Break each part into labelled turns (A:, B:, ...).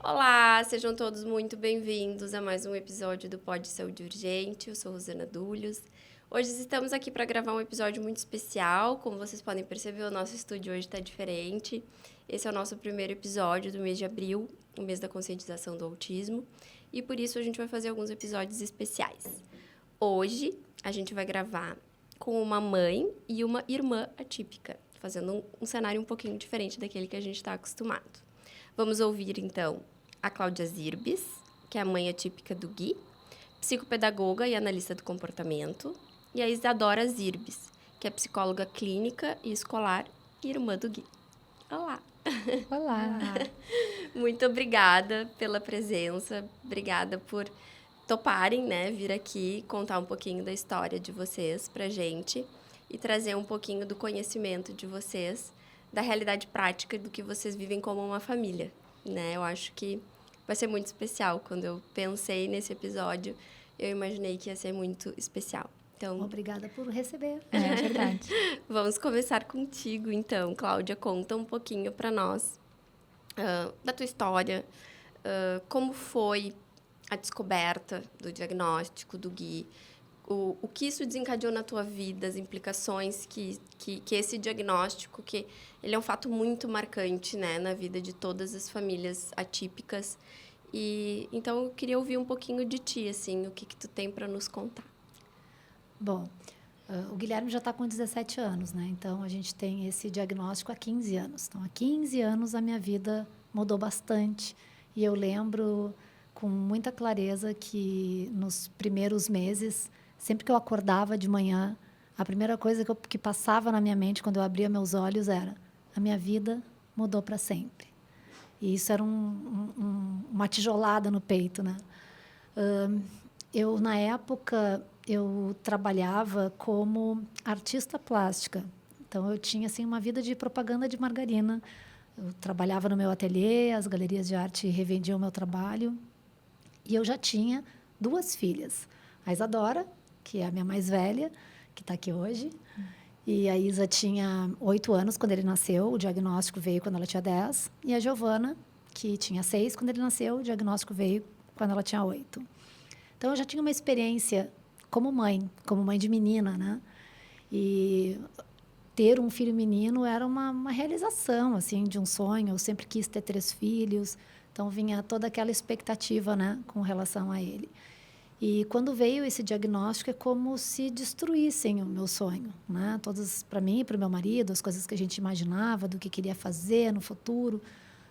A: Olá, sejam todos muito bem-vindos a mais um episódio do Pod Saúde Urgente. Eu sou Rosana Dúlios. Hoje estamos aqui para gravar um episódio muito especial. Como vocês podem perceber, o nosso estúdio hoje está diferente. Esse é o nosso primeiro episódio do mês de abril, o mês da conscientização do autismo. E por isso a gente vai fazer alguns episódios especiais. Hoje a gente vai gravar com uma mãe e uma irmã atípica, fazendo um cenário um pouquinho diferente daquele que a gente está acostumado. Vamos ouvir, então, a Cláudia Zirbis, que é a mãe atípica do Gui, psicopedagoga e analista do comportamento, e a Isadora Zirbis, que é psicóloga clínica e escolar e irmã do Gui. Olá!
B: Olá!
A: Muito obrigada pela presença, obrigada por toparem, né, vir aqui contar um pouquinho da história de vocês pra gente e trazer um pouquinho do conhecimento de vocês, da realidade prática do que vocês vivem como uma família, né? Eu acho que vai ser muito especial. Quando eu pensei nesse episódio, eu imaginei que ia ser muito especial. Então,
B: obrigada por receber.
C: É verdade.
A: Vamos começar contigo, então. Cláudia, conta um pouquinho para nós da tua história, como foi a descoberta do diagnóstico do Gui, o que isso desencadeou na tua vida, as implicações que esse diagnóstico, que ele é um fato muito marcante, né, na vida de todas as famílias atípicas. E então eu queria ouvir um pouquinho de ti, assim, o que tu tem para nos contar.
B: Bom, o Guilherme já está com 17 anos, né? Então a gente tem esse diagnóstico há 15 anos. Então há 15 anos a minha vida mudou bastante e eu lembro com muita clareza que nos primeiros meses, sempre que eu acordava de manhã, a primeira coisa que passava na minha mente quando eu abria meus olhos era: a minha vida mudou para sempre. E isso era uma tijolada no peito, né? Na época, eu trabalhava como artista plástica. Então, eu tinha assim, uma vida de propaganda de margarina. Eu trabalhava no meu ateliê, as galerias de arte revendiam o meu trabalho. E eu já tinha 2 filhas. A Isadora, que é a minha mais velha, que está aqui hoje. E a Isa tinha 8 anos quando ele nasceu, o diagnóstico veio quando ela tinha 10. E a Giovana, que tinha 6 quando ele nasceu, o diagnóstico veio quando ela tinha 8. Então, eu já tinha uma experiência como mãe de menina, né? E ter um filho menino era uma realização, assim, de um sonho. Eu sempre quis ter 3 filhos, então vinha toda aquela expectativa, né, com relação a ele. E quando veio esse diagnóstico, é como se destruíssem o meu sonho, né? Todas, para mim e para o meu marido, as coisas que a gente imaginava, do que queria fazer no futuro.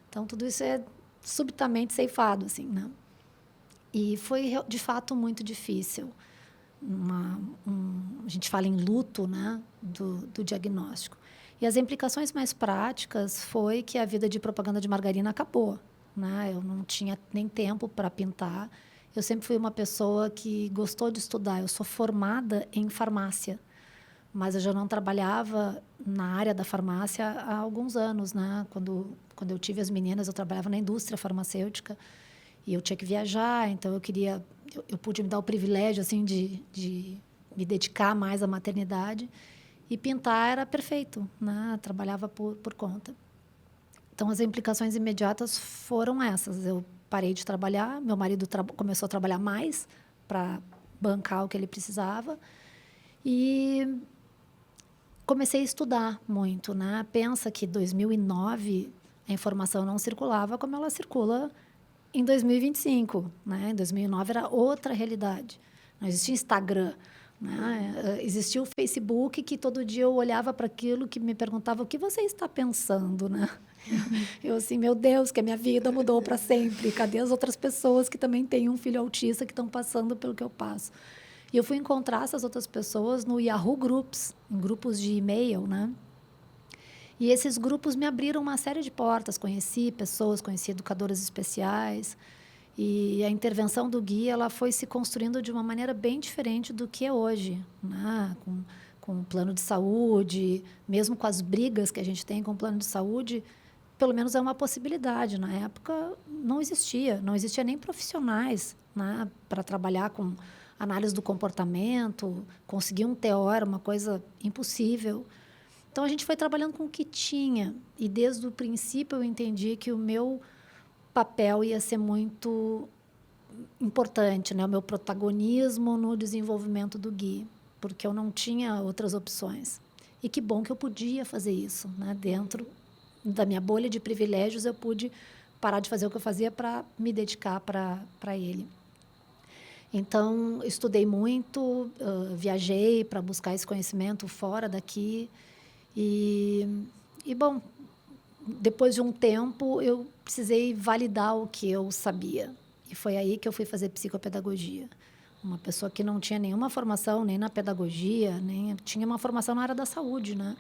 B: Então, tudo isso é subitamente ceifado, assim, né? E foi, de fato, muito difícil. A gente fala em luto, né, do diagnóstico. E as implicações mais práticas foi que a vida de propaganda de margarina acabou, né? Eu não tinha nem tempo para pintar. Eu sempre fui uma pessoa que gostou de estudar. Eu sou formada em farmácia, mas eu já não trabalhava na área da farmácia há alguns anos, né? Quando eu tive as meninas, eu trabalhava na indústria farmacêutica e eu tinha que viajar, então eu pude me dar o privilégio assim de me dedicar mais à maternidade, e pintar era perfeito, né? Trabalhava por conta. Então, as implicações imediatas foram essas. Eu parei de trabalhar, meu marido começou a trabalhar mais para bancar o que ele precisava e comecei a estudar muito, né? Pensa que em 2009 a informação não circulava como ela circula em 2025, né? Em 2009 era outra realidade. Não existia Instagram, né? Existia o Facebook, que todo dia eu olhava para aquilo, que me perguntava: o que você está pensando, né? Eu assim, meu Deus, que a minha vida mudou para sempre. Cadê as outras pessoas que também têm um filho autista, que estão passando pelo que eu passo? E eu fui encontrar essas outras pessoas no Yahoo Groups, em grupos de e-mail, né? E esses grupos me abriram uma série de portas. Conheci pessoas, conheci educadoras especiais. E a intervenção do Gui, ela foi se construindo de uma maneira bem diferente do que é hoje, né? Com o plano de saúde, mesmo com as brigas que a gente tem com o plano de saúde, pelo menos é uma possibilidade. Na época, não existia nem profissionais, né, para trabalhar com análise do comportamento, conseguir um TO era uma coisa impossível. Então, a gente foi trabalhando com o que tinha. E, desde o princípio, eu entendi que o meu papel ia ser muito importante, né? O meu protagonismo no desenvolvimento do Gui, porque eu não tinha outras opções. E que bom que eu podia fazer isso, né? Dentro da minha bolha de privilégios, eu pude parar de fazer o que eu fazia para me dedicar para ele. Então, estudei muito, viajei para buscar esse conhecimento fora daqui. E, bom, depois de um tempo, eu precisei validar o que eu sabia. E foi aí que eu fui fazer psicopedagogia. Uma pessoa que não tinha nenhuma formação, nem na pedagogia, nem tinha uma formação na área da saúde, né?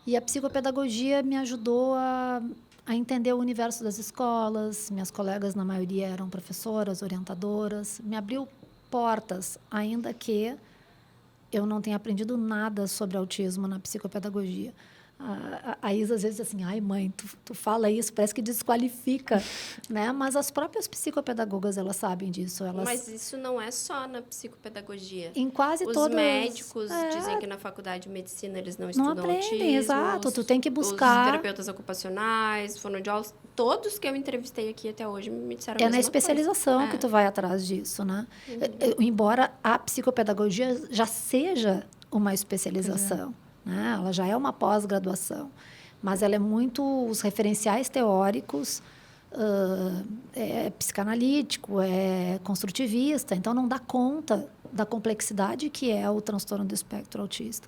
B: E a psicopedagogia me ajudou a entender o universo das escolas. Minhas colegas, na maioria, eram professoras, orientadoras. Me abriu portas, ainda que eu não tenha aprendido nada sobre autismo na psicopedagogia. A Isa, às vezes, diz assim, ai, mãe, tu fala isso, parece que desqualifica, né? Mas as próprias psicopedagogas, elas sabem disso.
A: Mas isso não é só na psicopedagogia.
B: Em quase
A: os
B: todas...
A: Os médicos dizem que na faculdade de medicina eles não
B: estudam
A: aprendem, autismo.
B: Exato, tu tem que buscar...
A: Os terapeutas ocupacionais, fonoaudiólogos, todos que eu entrevistei aqui até hoje me disseram a mesma coisa.
B: É na especialização que tu vai atrás disso, né? Embora a psicopedagogia já seja uma especialização. Né? Ela já é uma pós-graduação, mas ela é muito os referenciais teóricos, é psicanalítico, é construtivista, então não dá conta da complexidade que é o transtorno do espectro autista.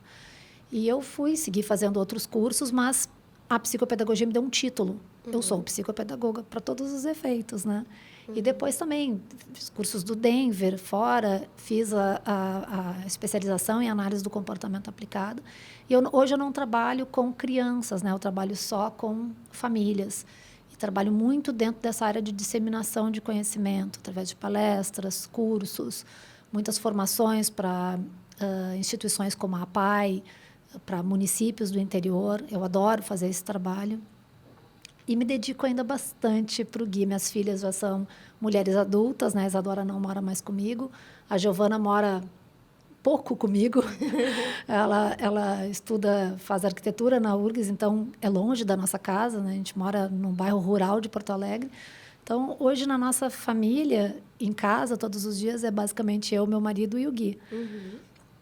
B: E eu seguir fazendo outros cursos, mas a psicopedagogia me deu um título. Eu sou psicopedagoga para todos os efeitos, né? E depois também fiz cursos do Denver, fora, fiz a especialização em análise do comportamento aplicado. E hoje eu não trabalho com crianças, né? Eu trabalho só com famílias. E trabalho muito dentro dessa área de disseminação de conhecimento, através de palestras, cursos, muitas formações para instituições como a APAI, para municípios do interior. Eu adoro fazer esse trabalho. E me dedico ainda bastante para o Gui. Minhas filhas já são mulheres adultas, né? A Isadora não mora mais comigo. A Giovana mora pouco comigo. Ela estuda, faz arquitetura na URGS, então é longe da nossa casa, né? A gente mora num bairro rural de Porto Alegre. Então, hoje, na nossa família, em casa, todos os dias, é basicamente eu, meu marido e o Gui.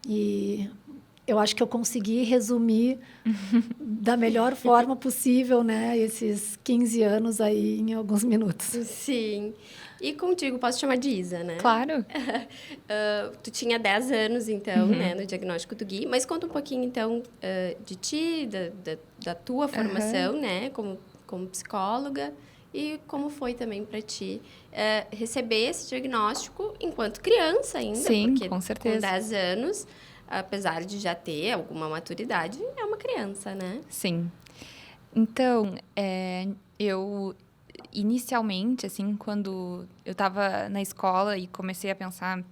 B: E eu acho que eu consegui resumir da melhor forma possível, né, esses 15 anos aí em alguns minutos.
A: Sim. E contigo, posso chamar de Isa, né?
C: Claro.
A: Tu tinha 10 anos, então, né, no diagnóstico do Gui. Mas conta um pouquinho, então, de ti, da tua formação, né, como psicóloga. E como foi também para ti receber esse diagnóstico enquanto criança ainda.
C: Sim,
A: porque
C: com certeza.
A: Com 10 anos... apesar de já ter alguma maturidade, é uma criança, né?
C: Sim. Então, eu, inicialmente, assim, quando eu estava na escola e comecei a pensar o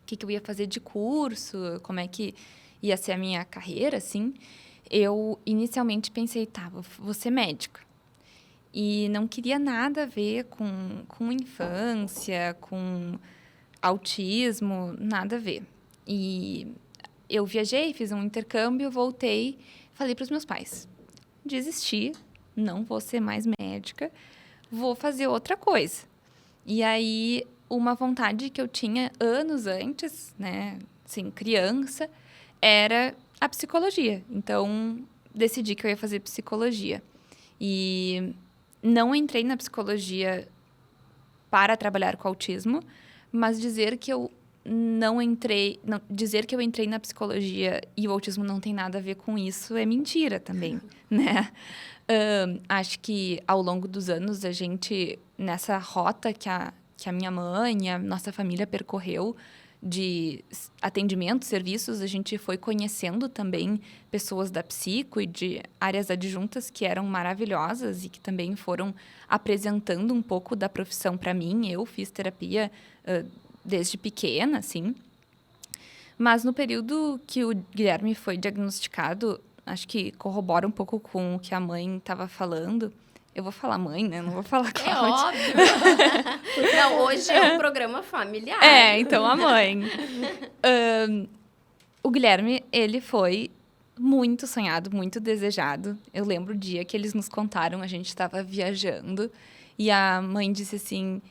C: que eu ia fazer de curso, como é que ia ser a minha carreira, assim, eu inicialmente pensei, vou ser médica. E não queria nada a ver com infância, com autismo, nada a ver. E eu viajei, fiz um intercâmbio, voltei, falei para os meus pais, desisti, não vou ser mais médica, vou fazer outra coisa. E aí, uma vontade que eu tinha anos antes, né, assim, criança, era a psicologia. Então, decidi que eu ia fazer psicologia. E não entrei na psicologia para trabalhar com autismo, mas dizer que eu entrei na psicologia e o autismo não tem nada a ver com isso é mentira também, né? Acho que ao longo dos anos a gente, nessa rota que a minha mãe e a nossa família percorreu de atendimento, serviços, a gente foi conhecendo também pessoas da psico e de áreas adjuntas que eram maravilhosas e que também foram apresentando um pouco da profissão para mim. Eu fiz terapia desde pequena, assim. Mas no período que o Guilherme foi diagnosticado, acho que corrobora um pouco com o que a mãe estava falando, Eu vou falar mãe, né? Não vou falar
A: É
C: Cláudia.
A: óbvio. Não, hoje é um programa familiar.
C: Então a mãe. O Guilherme, ele foi muito sonhado, muito desejado. Eu lembro o dia que eles nos contaram, a gente estava viajando e a mãe disse assim: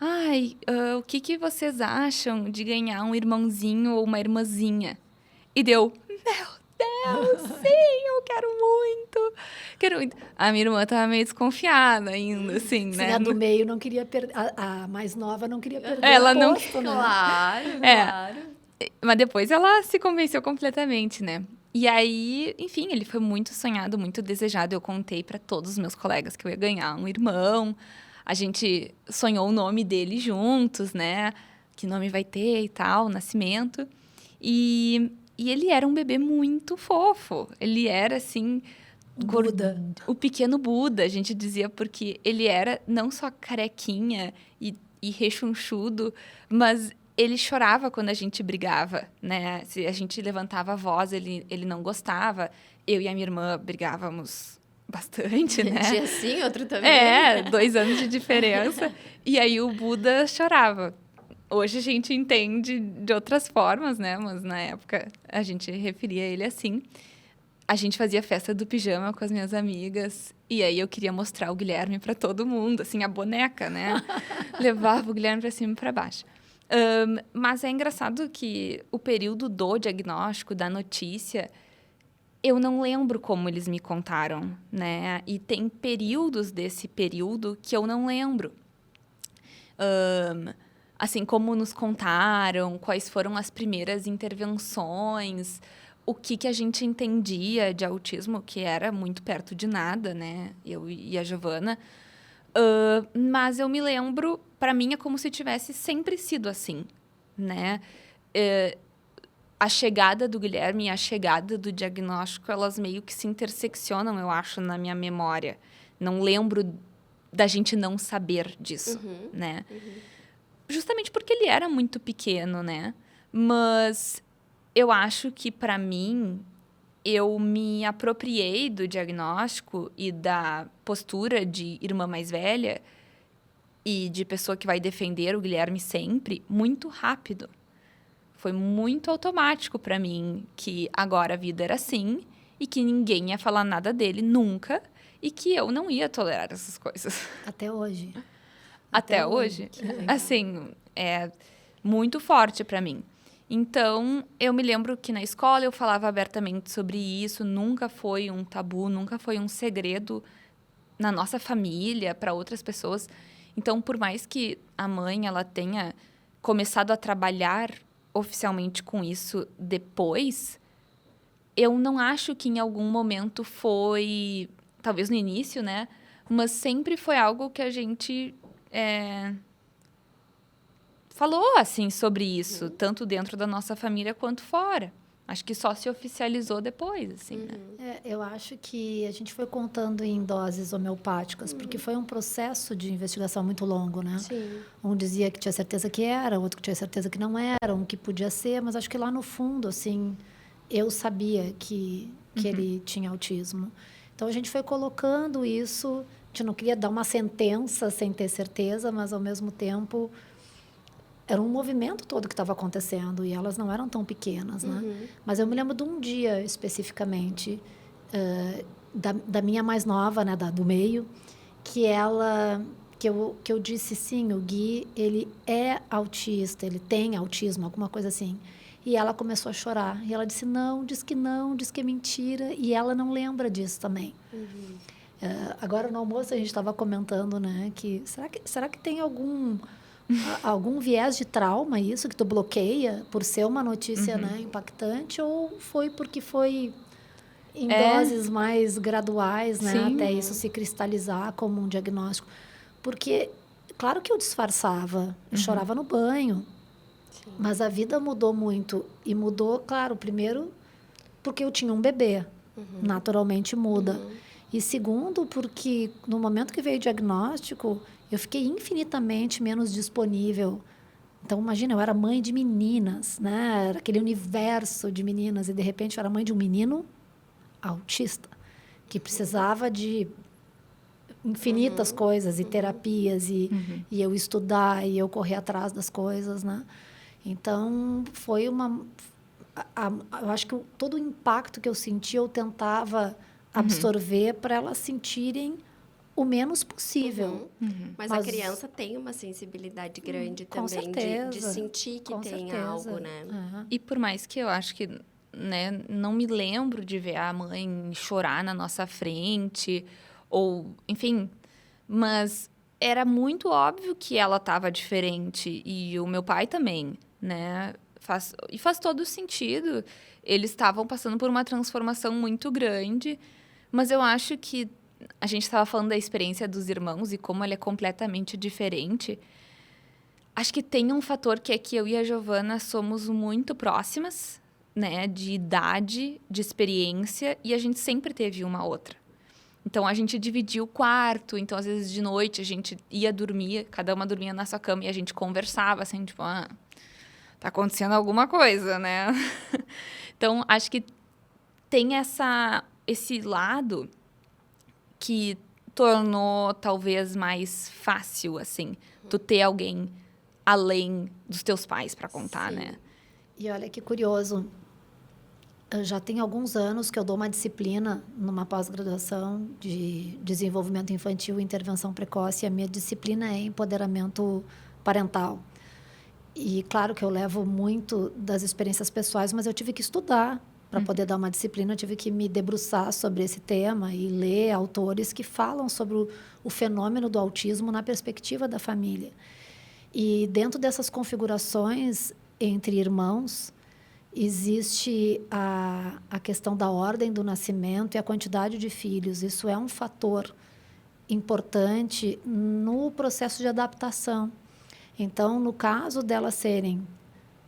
C: ai, o que vocês acham de ganhar um irmãozinho ou uma irmãzinha? E deu, meu Deus, sim, eu quero muito, quero muito. A minha irmã estava meio desconfiada ainda, assim,
B: Sim,
C: né?
B: a do meio não queria perder, a mais nova não queria perder
C: Ela
B: o
C: não-
B: posto, né?
A: Claro,
C: É.
A: claro.
C: Mas depois ela se convenceu completamente, né? E aí, enfim, ele foi muito sonhado, muito desejado. Eu contei para todos os meus colegas que eu ia ganhar um irmão. A gente sonhou o nome dele juntos, né? Que nome vai ter e tal, o nascimento. E ele era um bebê muito fofo. Ele era, assim...
B: Buda.
C: O pequeno Buda, a gente dizia, porque ele era não só carequinha e rechonchudo, mas ele chorava quando a gente brigava, né? Se a gente levantava a voz, ele não gostava. Eu e a minha irmã brigávamos bastante, né?
A: Um dia sim, outro também.
C: 2 anos de diferença. E aí o Buda chorava. Hoje a gente entende de outras formas, né? Mas na época a gente referia ele assim. A gente fazia festa do pijama com as minhas amigas. E aí eu queria mostrar o Guilherme para todo mundo, assim, a boneca, né? Levava o Guilherme para cima e para baixo. Mas é engraçado que o período do diagnóstico, da notícia, eu não lembro como eles me contaram, né? E tem períodos desse período que eu não lembro. Assim, como nos contaram, quais foram as primeiras intervenções, o que a gente entendia de autismo, que era muito perto de nada, né? Eu e a Giovana. Mas eu me lembro, para mim, é como se tivesse sempre sido assim, né? A chegada do Guilherme e a chegada do diagnóstico, elas meio que se interseccionam, eu acho, na minha memória. Não lembro da gente não saber disso, né? Justamente porque ele era muito pequeno, né? Mas eu acho que, para mim, eu me apropriei do diagnóstico e da postura de irmã mais velha e de pessoa que vai defender o Guilherme sempre muito rápido. Foi muito automático para mim que agora a vida era assim e que ninguém ia falar nada dele nunca e que eu não ia tolerar essas coisas.
B: Até hoje.
C: Até hoje,
B: Que legal.
C: assim, é muito forte para mim. Então, eu me lembro que na escola eu falava abertamente sobre isso, nunca foi um tabu, nunca foi um segredo na nossa família, para outras pessoas. Então, por mais que a mãe ela tenha começado a trabalhar oficialmente com isso depois, eu não acho que em algum momento foi, talvez no início, né? Mas sempre foi algo que a gente falou, assim, sobre isso, tanto dentro da nossa família quanto fora. Acho que só se oficializou depois, assim, né?
B: Eu acho que a gente foi contando em doses homeopáticas, porque foi um processo de investigação muito longo, né?
A: Sim.
B: Um dizia que tinha certeza que era, outro que tinha certeza que não era, um que podia ser, mas acho que lá no fundo, assim, eu sabia que ele tinha autismo. Então, a gente foi colocando isso, a gente não queria dar uma sentença sem ter certeza, mas, ao mesmo tempo, era um movimento todo que estava acontecendo e elas não eram tão pequenas, né? Mas eu me lembro de um dia especificamente da minha mais nova, né, do meio, que eu disse sim, o Gui ele é autista, ele tem autismo, alguma coisa assim. E ela começou a chorar e ela disse não, diz que é mentira e ela não lembra disso também. Agora no almoço a gente estava comentando, né, que será que tem algum viés de trauma isso que tu bloqueia por ser uma notícia, né, impactante, ou foi porque foi em doses mais graduais, né,
C: Sim.
B: até isso se cristalizar como um diagnóstico? Porque claro que eu disfarçava, eu chorava no banho, mas a vida mudou muito e mudou, claro, primeiro porque eu tinha um bebê, naturalmente muda. E segundo, porque no momento que veio o diagnóstico, eu fiquei infinitamente menos disponível. Então, imagina, eu era mãe de meninas, né? Era aquele universo de meninas, e de repente eu era mãe de um menino autista, que precisava de infinitas coisas, e terapias, e eu estudar, e eu correr atrás das coisas, né? Então, foi eu acho que todo o impacto que eu senti, eu tentava absorver para elas sentirem o menos possível.
A: Mas a criança tem uma sensibilidade grande
B: com
A: também
B: certeza,
A: de sentir que
B: com
A: tem
B: certeza.
A: algo, né?
C: E por mais que eu acho que, né, não me lembro de ver a mãe chorar na nossa frente, ou, enfim, mas era muito óbvio que ela estava diferente, e o meu pai também, né? Faz todo sentido. Eles estavam passando por uma transformação muito grande, mas eu acho que a gente estava falando da experiência dos irmãos e como ela é completamente diferente. Acho que tem um fator que é que eu e a Giovana somos muito próximas, né? De idade, de experiência, e a gente sempre teve uma outra. Então, a gente dividia o quarto, então, às vezes, de noite, a gente ia dormir, cada uma dormia na sua cama, e a gente conversava, assim, tipo, tá acontecendo alguma coisa, né? Então, acho que tem esse lado que tornou talvez mais fácil, assim, tu ter alguém além dos teus pais para contar, né?
B: E olha que curioso, já tem alguns anos que eu dou uma disciplina numa pós-graduação de desenvolvimento infantil e intervenção precoce, e a minha disciplina é empoderamento parental. E claro que eu levo muito das experiências pessoais, mas eu tive que estudar para poder dar uma disciplina, eu tive que me debruçar sobre esse tema e ler autores que falam sobre o fenômeno do autismo na perspectiva da família. E dentro dessas configurações entre irmãos, existe a questão da ordem do nascimento e a quantidade de filhos. Isso é um fator importante no processo de adaptação. Então, no caso delas serem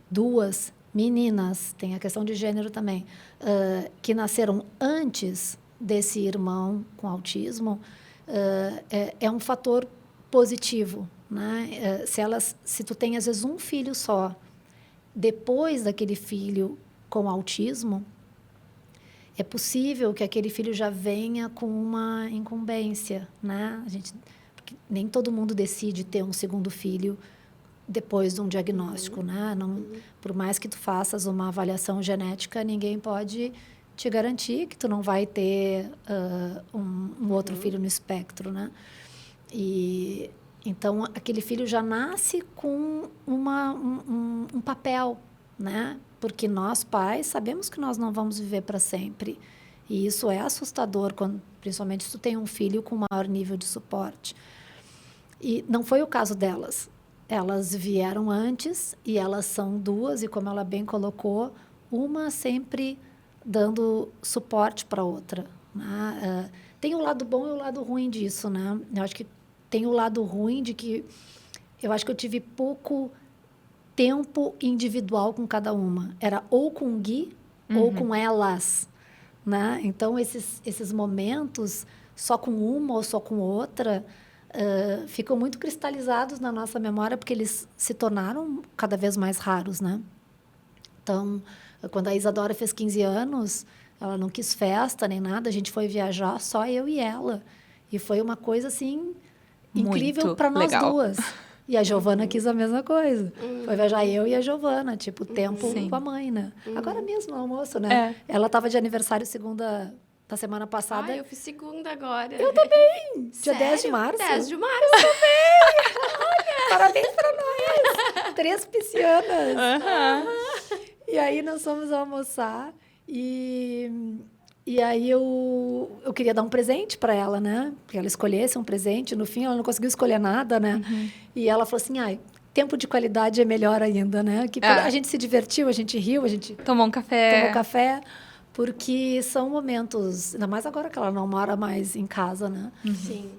B: duas meninas, tem a questão de gênero também, que nasceram antes desse irmão com autismo, é um fator positivo, né? Se tu tem, às vezes, um filho só, depois daquele filho com autismo, é possível que aquele filho já venha com uma incumbência, né? Porque nem todo mundo decide ter um segundo filho depois de um diagnóstico, né? Não, por mais que tu faças uma avaliação genética, ninguém pode te garantir que tu não vai ter um outro filho no espectro, né? E então aquele filho já nasce com um papel, né? Porque nós pais sabemos que nós não vamos viver para sempre, e isso é assustador principalmente se tu tem um filho com maior nível de suporte. E não foi o caso delas. Elas vieram antes e elas são duas, e como ela bem colocou, uma sempre dando suporte para a outra, né? Tem o lado bom e o lado ruim disso, né? Eu acho que tem o lado ruim de que eu acho que eu tive pouco tempo individual com cada uma. Era ou com o Gui ou com elas, né? Então, esses momentos só com uma ou só com outra ficam muito cristalizados na nossa memória, porque eles se tornaram cada vez mais raros, né? Então, quando a Isadora fez 15 anos, ela não quis festa nem nada, a gente foi viajar só eu e ela. E foi uma coisa, assim, incrível para nós duas. E a Giovana quis a mesma coisa. Foi viajar eu e a Giovana, tipo, tempo com a mãe, né? Agora mesmo, no almoço, né? Ela estava de aniversário segunda da semana passada.
A: Eu fiz segunda agora.
B: Eu também! Dia
A: Sério?
B: 10 de março.
A: 10 de março também!
B: Olha! Parabéns para nós! 3 piscianas. E aí nós fomos almoçar e aí eu queria dar um presente para ela, né? Que ela escolhesse um presente. No fim, ela não conseguiu escolher nada, né? E ela falou assim, tempo de qualidade é melhor ainda, né? Que a gente se divertiu, a gente riu, a gente
C: tomou um café.
B: Porque são momentos, ainda mais agora que ela não mora mais em casa, né?
A: Sim.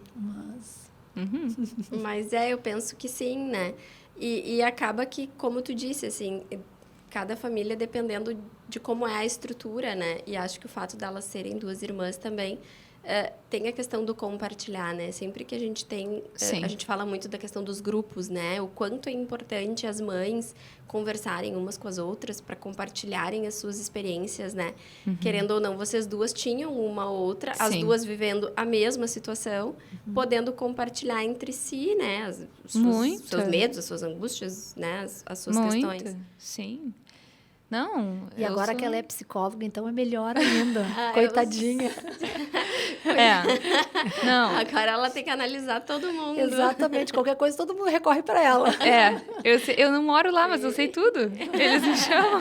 A: Mas eu penso que sim, né? E acaba que, como tu disse, assim, cada família dependendo de como é a estrutura, né? E acho que o fato delas serem duas irmãs também tem a questão do compartilhar, né? Sempre que a gente tem...
C: Sim.
A: a gente fala muito da questão dos grupos, né? O quanto é importante as mães conversarem umas com as outras para compartilharem as suas experiências, né? Querendo ou não, vocês duas tinham uma ou outra, as
C: Sim.
A: duas vivendo a mesma situação, podendo compartilhar entre si, né? Os
C: Muito.
A: seus medos, as suas angústias, né? As suas questões.
C: Sim. Não,
B: E agora que ela é psicóloga, então é melhor ainda.
A: Ah,
B: Coitadinha.
C: Não,
A: Agora ela tem que analisar todo mundo.
B: Exatamente. Qualquer coisa, todo mundo recorre para ela.
C: eu não moro lá, mas eu sei tudo. Eles me chamam.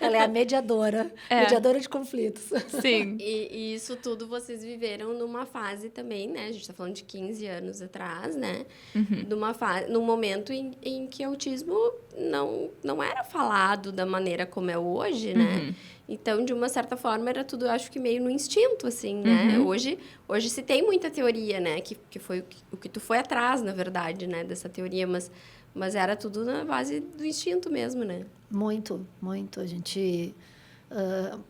B: Ela é a mediadora. Mediadora de conflitos.
C: Sim.
A: E isso tudo vocês viveram numa fase também, né? A gente tá falando de 15 anos atrás, né? Num momento em que autismo não era falado da maneira como é hoje, né? Então, de uma certa forma, era tudo, acho que meio no instinto, assim, né? Hoje se tem muita teoria, né? Que foi o que tu foi atrás, na verdade, né? Dessa teoria, mas era tudo na base do instinto mesmo, né?
B: Muito, muito. A gente...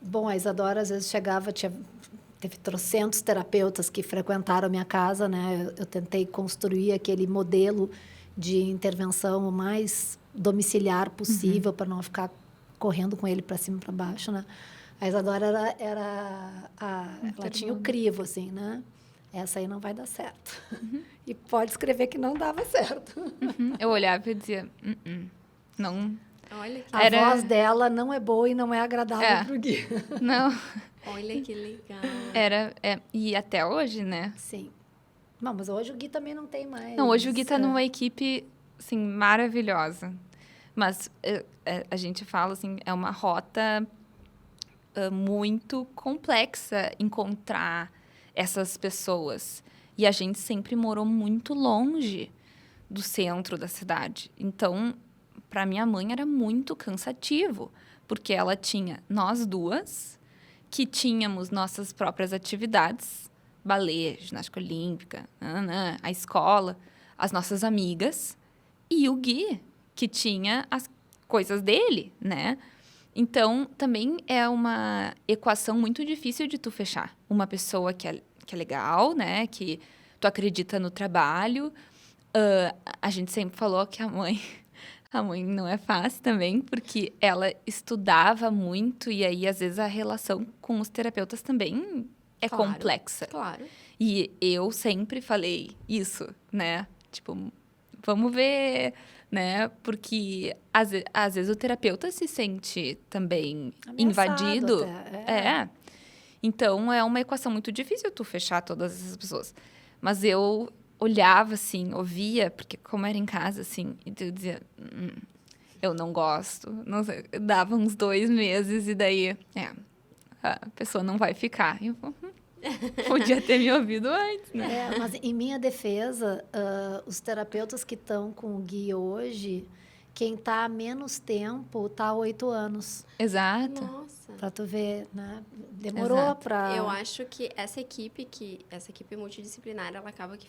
B: bom, a Isadora, às vezes, chegava... Teve trocentos terapeutas que frequentaram a minha casa, né? Eu tentei construir aquele modelo de intervenção o mais domiciliar possível para não ficar correndo com ele para cima e para baixo, né? A Isadora ela tinha o crivo, assim, né? Essa aí não vai dar certo. E pode escrever que não dava certo.
C: Eu olhava e dizia, não.
A: Olha que,
B: A voz dela não é boa e não é agradável para o Gui.
C: Não.
A: olha que legal.
C: E até hoje, né?
B: Sim. Não, mas hoje o Gui também não tem mais.
C: Não, hoje o Gui tá numa equipe, assim, maravilhosa. Mas a gente fala, assim, é uma rota muito complexa encontrar essas pessoas. E a gente sempre morou muito longe do centro da cidade. Então, para minha mãe era muito cansativo, porque ela tinha nós duas, que tínhamos nossas próprias atividades, balé, ginástica olímpica, a escola, as nossas amigas, e o Gui, que tinha as coisas dele, né? Então, também é uma equação muito difícil de tu fechar. Uma pessoa que é legal, né? Que tu acredita no trabalho. A gente sempre falou que a mãe não é fácil também, porque ela estudava muito e aí, às vezes, a relação com os terapeutas também é complexa.
A: Claro.
C: E eu sempre falei isso, né? Tipo, vamos ver, né? Porque às vezes o terapeuta se sente também
B: Ameaçado
C: invadido.
B: até,
C: Então, é uma equação muito difícil tu fechar todas essas pessoas. Mas eu olhava, assim, ouvia, porque como era em casa, assim, e eu dizia, eu não gosto. Não sei, dava uns 2 meses e daí, a pessoa não vai ficar. Eu podia ter me ouvido antes, né?
B: Mas em minha defesa, os terapeutas que estão com o Gui hoje, quem está há menos tempo está há 8 anos.
C: Exato.
A: Nossa.
B: Para tu ver, né? Demorou para...
A: Eu acho que essa equipe multidisciplinar, ela acaba que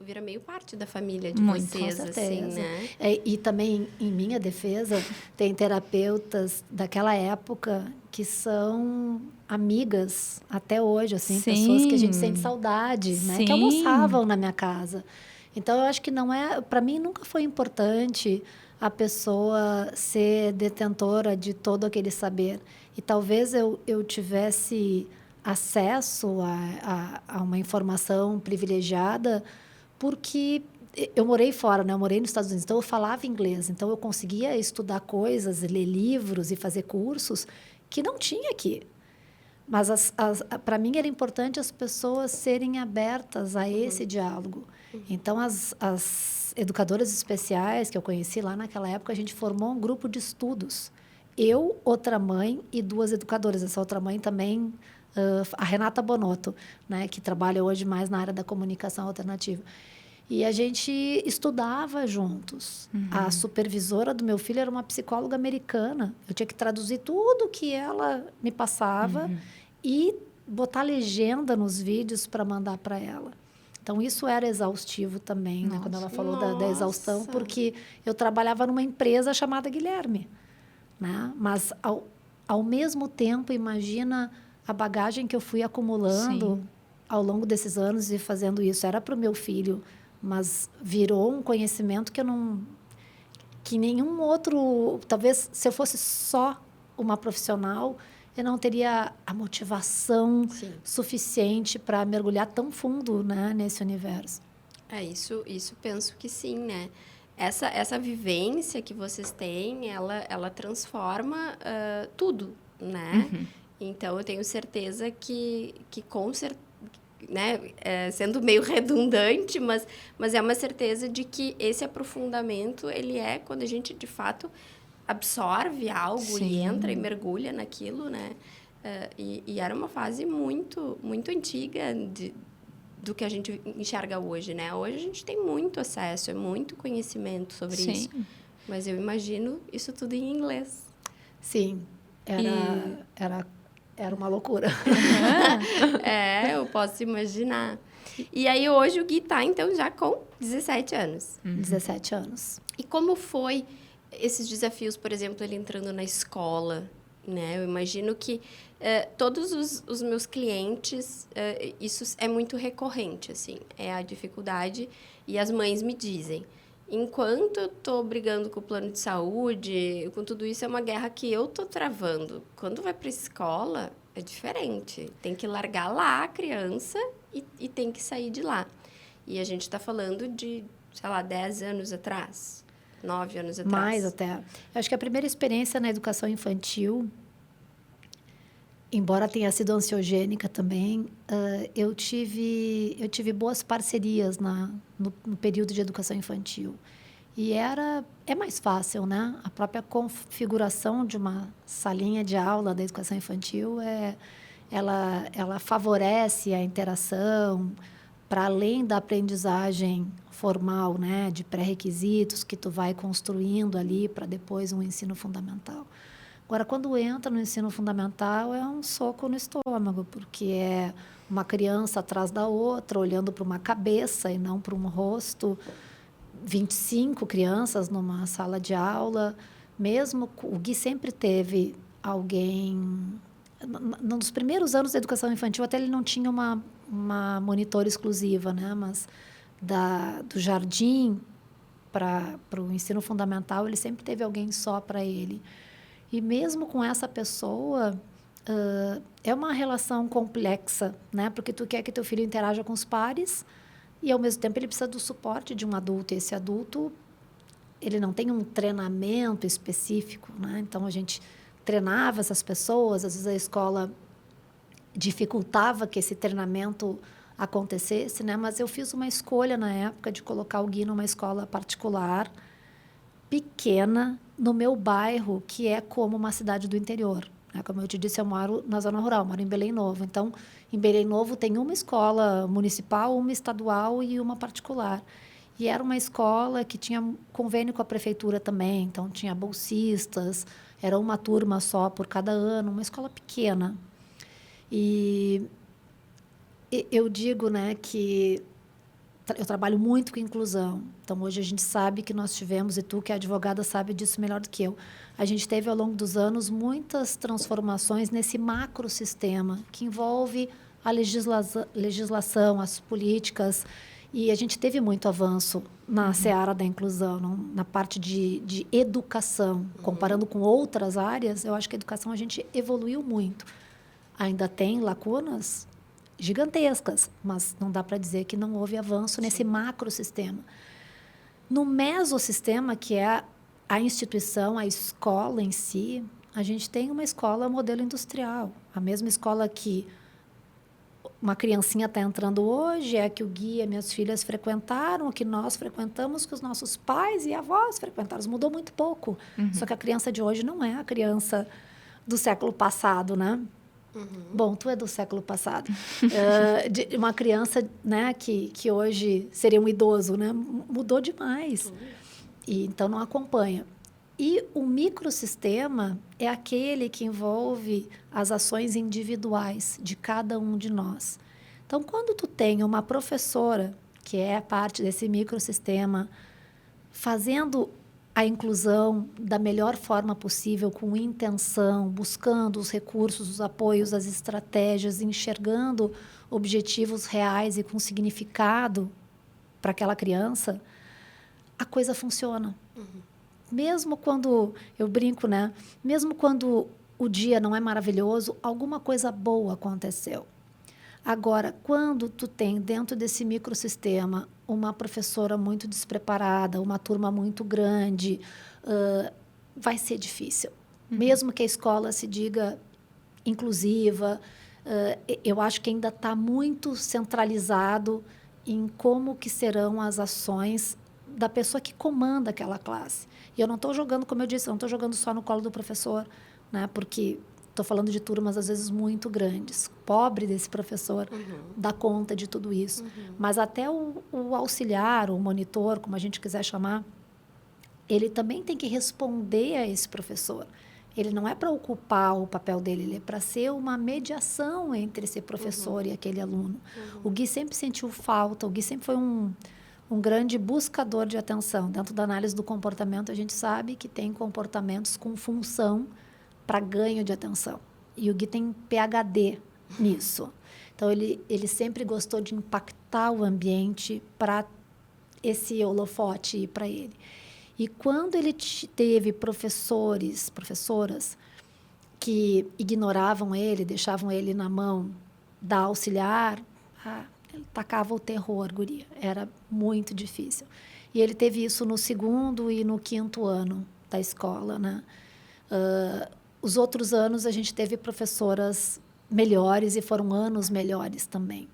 A: vira meio parte da família de
B: Muito,
A: vocês,
B: com
A: assim,
B: certeza.
A: né?
B: E também, em minha defesa, tem terapeutas daquela época que são amigas até hoje, assim,
C: Sim.
B: pessoas que a gente sente saudade, né? Que
C: Sim.
B: almoçavam na minha casa. Então, eu acho que não é... Para mim, nunca foi importante a pessoa ser detentora de todo aquele saber. E talvez eu tivesse acesso a uma informação privilegiada porque eu morei fora, né? Eu morei nos Estados Unidos, então eu falava inglês. Então, eu conseguia estudar coisas, ler livros e fazer cursos que não tinha aqui. Mas, para mim, era importante as pessoas serem abertas a esse diálogo. Então, as educadoras especiais que eu conheci lá naquela época, a gente formou um grupo de estudos. Eu, outra mãe e 2 educadoras. Essa outra mãe também, a Renata Bonotto, né, que trabalha hoje mais na área da comunicação alternativa. E a gente estudava juntos. A supervisora do meu filho era uma psicóloga americana. Eu tinha que traduzir tudo que ela me passava e botar legenda nos vídeos para mandar para ela. Então, isso era exaustivo também, né? Quando ela falou da exaustão, porque eu trabalhava numa empresa chamada Guilherme, né? Mas, ao mesmo tempo, imagina a bagagem que eu fui acumulando
C: Sim.
B: ao longo desses anos e fazendo isso era para o meu filho, mas virou um conhecimento que nenhum outro, talvez se eu fosse só uma profissional, eu não teria a motivação
A: Sim.
B: suficiente para mergulhar tão fundo, né, nesse universo.
A: Isso penso que sim, né? Essa vivência que vocês têm, ela transforma tudo, né? Então, eu tenho certeza que com certeza, né, sendo meio redundante, mas é uma certeza de que esse aprofundamento, ele é quando a gente, de fato, absorve algo e
C: Sim.
A: entra e mergulha naquilo, né? E era uma fase muito, muito antiga do que a gente enxerga hoje, né? Hoje a gente tem muito acesso, é muito conhecimento sobre
C: Sim.
A: isso. Mas eu imagino isso tudo em inglês.
B: Sim, era uma loucura.
A: Eu posso imaginar. E aí, hoje, o Gui tá, então, já com 17 anos.
B: 17 anos.
A: E como foi esses desafios, por exemplo, ele entrando na escola, né? Eu imagino que todos os meus clientes, isso é muito recorrente, assim. É a dificuldade, e as mães me dizem... Enquanto eu tô brigando com o plano de saúde, com tudo isso, é uma guerra que eu tô travando. Quando vai para a escola, é diferente. Tem que largar lá a criança e tem que sair de lá. E a gente está falando de, sei lá, 10 anos atrás, 9 anos atrás.
B: Mais até. Eu acho que a primeira experiência na educação infantil, embora tenha sido ansiogênica também, eu tive boas parcerias no período de educação infantil. E é mais fácil, né? A própria configuração de uma salinha de aula da educação infantil, ela favorece a interação para além da aprendizagem formal, né? De pré-requisitos que tu vai construindo ali para depois um ensino fundamental. Agora, quando entra no ensino fundamental, é um soco no estômago, porque é uma criança atrás da outra, olhando para uma cabeça e não para um rosto. 25 crianças numa sala de aula. Mesmo o Gui sempre teve alguém... Nos primeiros anos da educação infantil, até ele não tinha uma monitora exclusiva, né? Mas do jardim para o ensino fundamental, ele sempre teve alguém só para ele. E mesmo com essa pessoa, é uma relação complexa, né? Porque tu quer que teu filho interaja com os pares e, ao mesmo tempo, ele precisa do suporte de um adulto. E esse adulto, ele não tem um treinamento específico, né? Então, a gente treinava essas pessoas. Às vezes, a escola dificultava que esse treinamento acontecesse, né? Mas eu fiz uma escolha, na época, de colocar o Gui numa escola particular, pequena, no meu bairro, que é como uma cidade do interior. Como eu te disse, eu moro na zona rural, moro em Belém Novo. Então, em Belém Novo tem uma escola municipal, uma estadual e uma particular. E era uma escola que tinha convênio com a prefeitura também, então tinha bolsistas, era uma turma só por cada ano, uma escola pequena. E eu digo, né, que eu trabalho muito com inclusão. Então, hoje a gente sabe que nós tivemos, e tu que é advogada sabe disso melhor do que eu, a gente teve ao longo dos anos muitas transformações nesse macrosistema que envolve a legislação, as políticas, e a gente teve muito avanço na seara da inclusão, na parte de educação. Comparando com outras áreas, eu acho que a educação a gente evoluiu muito. Ainda tem lacunas gigantescas, mas não dá para dizer que não houve avanço nesse macrosistema. No mesossistema, que é a instituição, a escola em si, a gente tem uma escola modelo industrial. A mesma escola que uma criancinha está entrando hoje, é a que o Gui e minhas filhas frequentaram, a que nós frequentamos, que os nossos pais e avós frequentaram. Mudou muito pouco. Só que a criança de hoje não é a criança do século passado, né? Bom, tu é do século passado. De uma criança, né, que hoje seria um idoso, né? Mudou demais. E, então, não acompanha. E o microsistema é aquele que envolve as ações individuais de cada um de nós. Então, quando tu tem uma professora, que é parte desse microsistema, fazendo a inclusão da melhor forma possível, com intenção, buscando os recursos, os apoios, as estratégias, enxergando objetivos reais e com significado para aquela criança, a coisa funciona. Mesmo quando, eu brinco, né? Mesmo quando o dia não é maravilhoso, alguma coisa boa aconteceu. Agora, quando tu tem dentro desse microsistema uma professora muito despreparada, uma turma muito grande, vai ser difícil. Mesmo que a escola se diga inclusiva, eu acho que ainda está muito centralizado em como que serão as ações da pessoa que comanda aquela classe. E eu não estou jogando, como eu disse, eu não estou jogando só no colo do professor, né? Porque estou falando de turmas, às vezes, muito grandes. Pobre desse professor dá conta de tudo isso. Mas até o auxiliar, o monitor, como a gente quiser chamar, ele também tem que responder a esse professor. Ele não é para ocupar o papel dele, ele é para ser uma mediação entre esse professor e aquele aluno. O Gui sempre sentiu falta, o Gui sempre foi um grande buscador de atenção. Dentro da análise do comportamento, a gente sabe que tem comportamentos com função para ganho de atenção. E o Gui tem PhD nisso. Então, ele sempre gostou de impactar o ambiente para esse holofote ir para ele. E quando ele teve professoras que ignoravam ele, deixavam ele na mão da auxiliar, ele tacava o terror, guria. Era muito difícil. E ele teve isso no 2º e no 5º ano da escola, né? Os outros anos a gente teve professoras melhores e foram anos melhores também.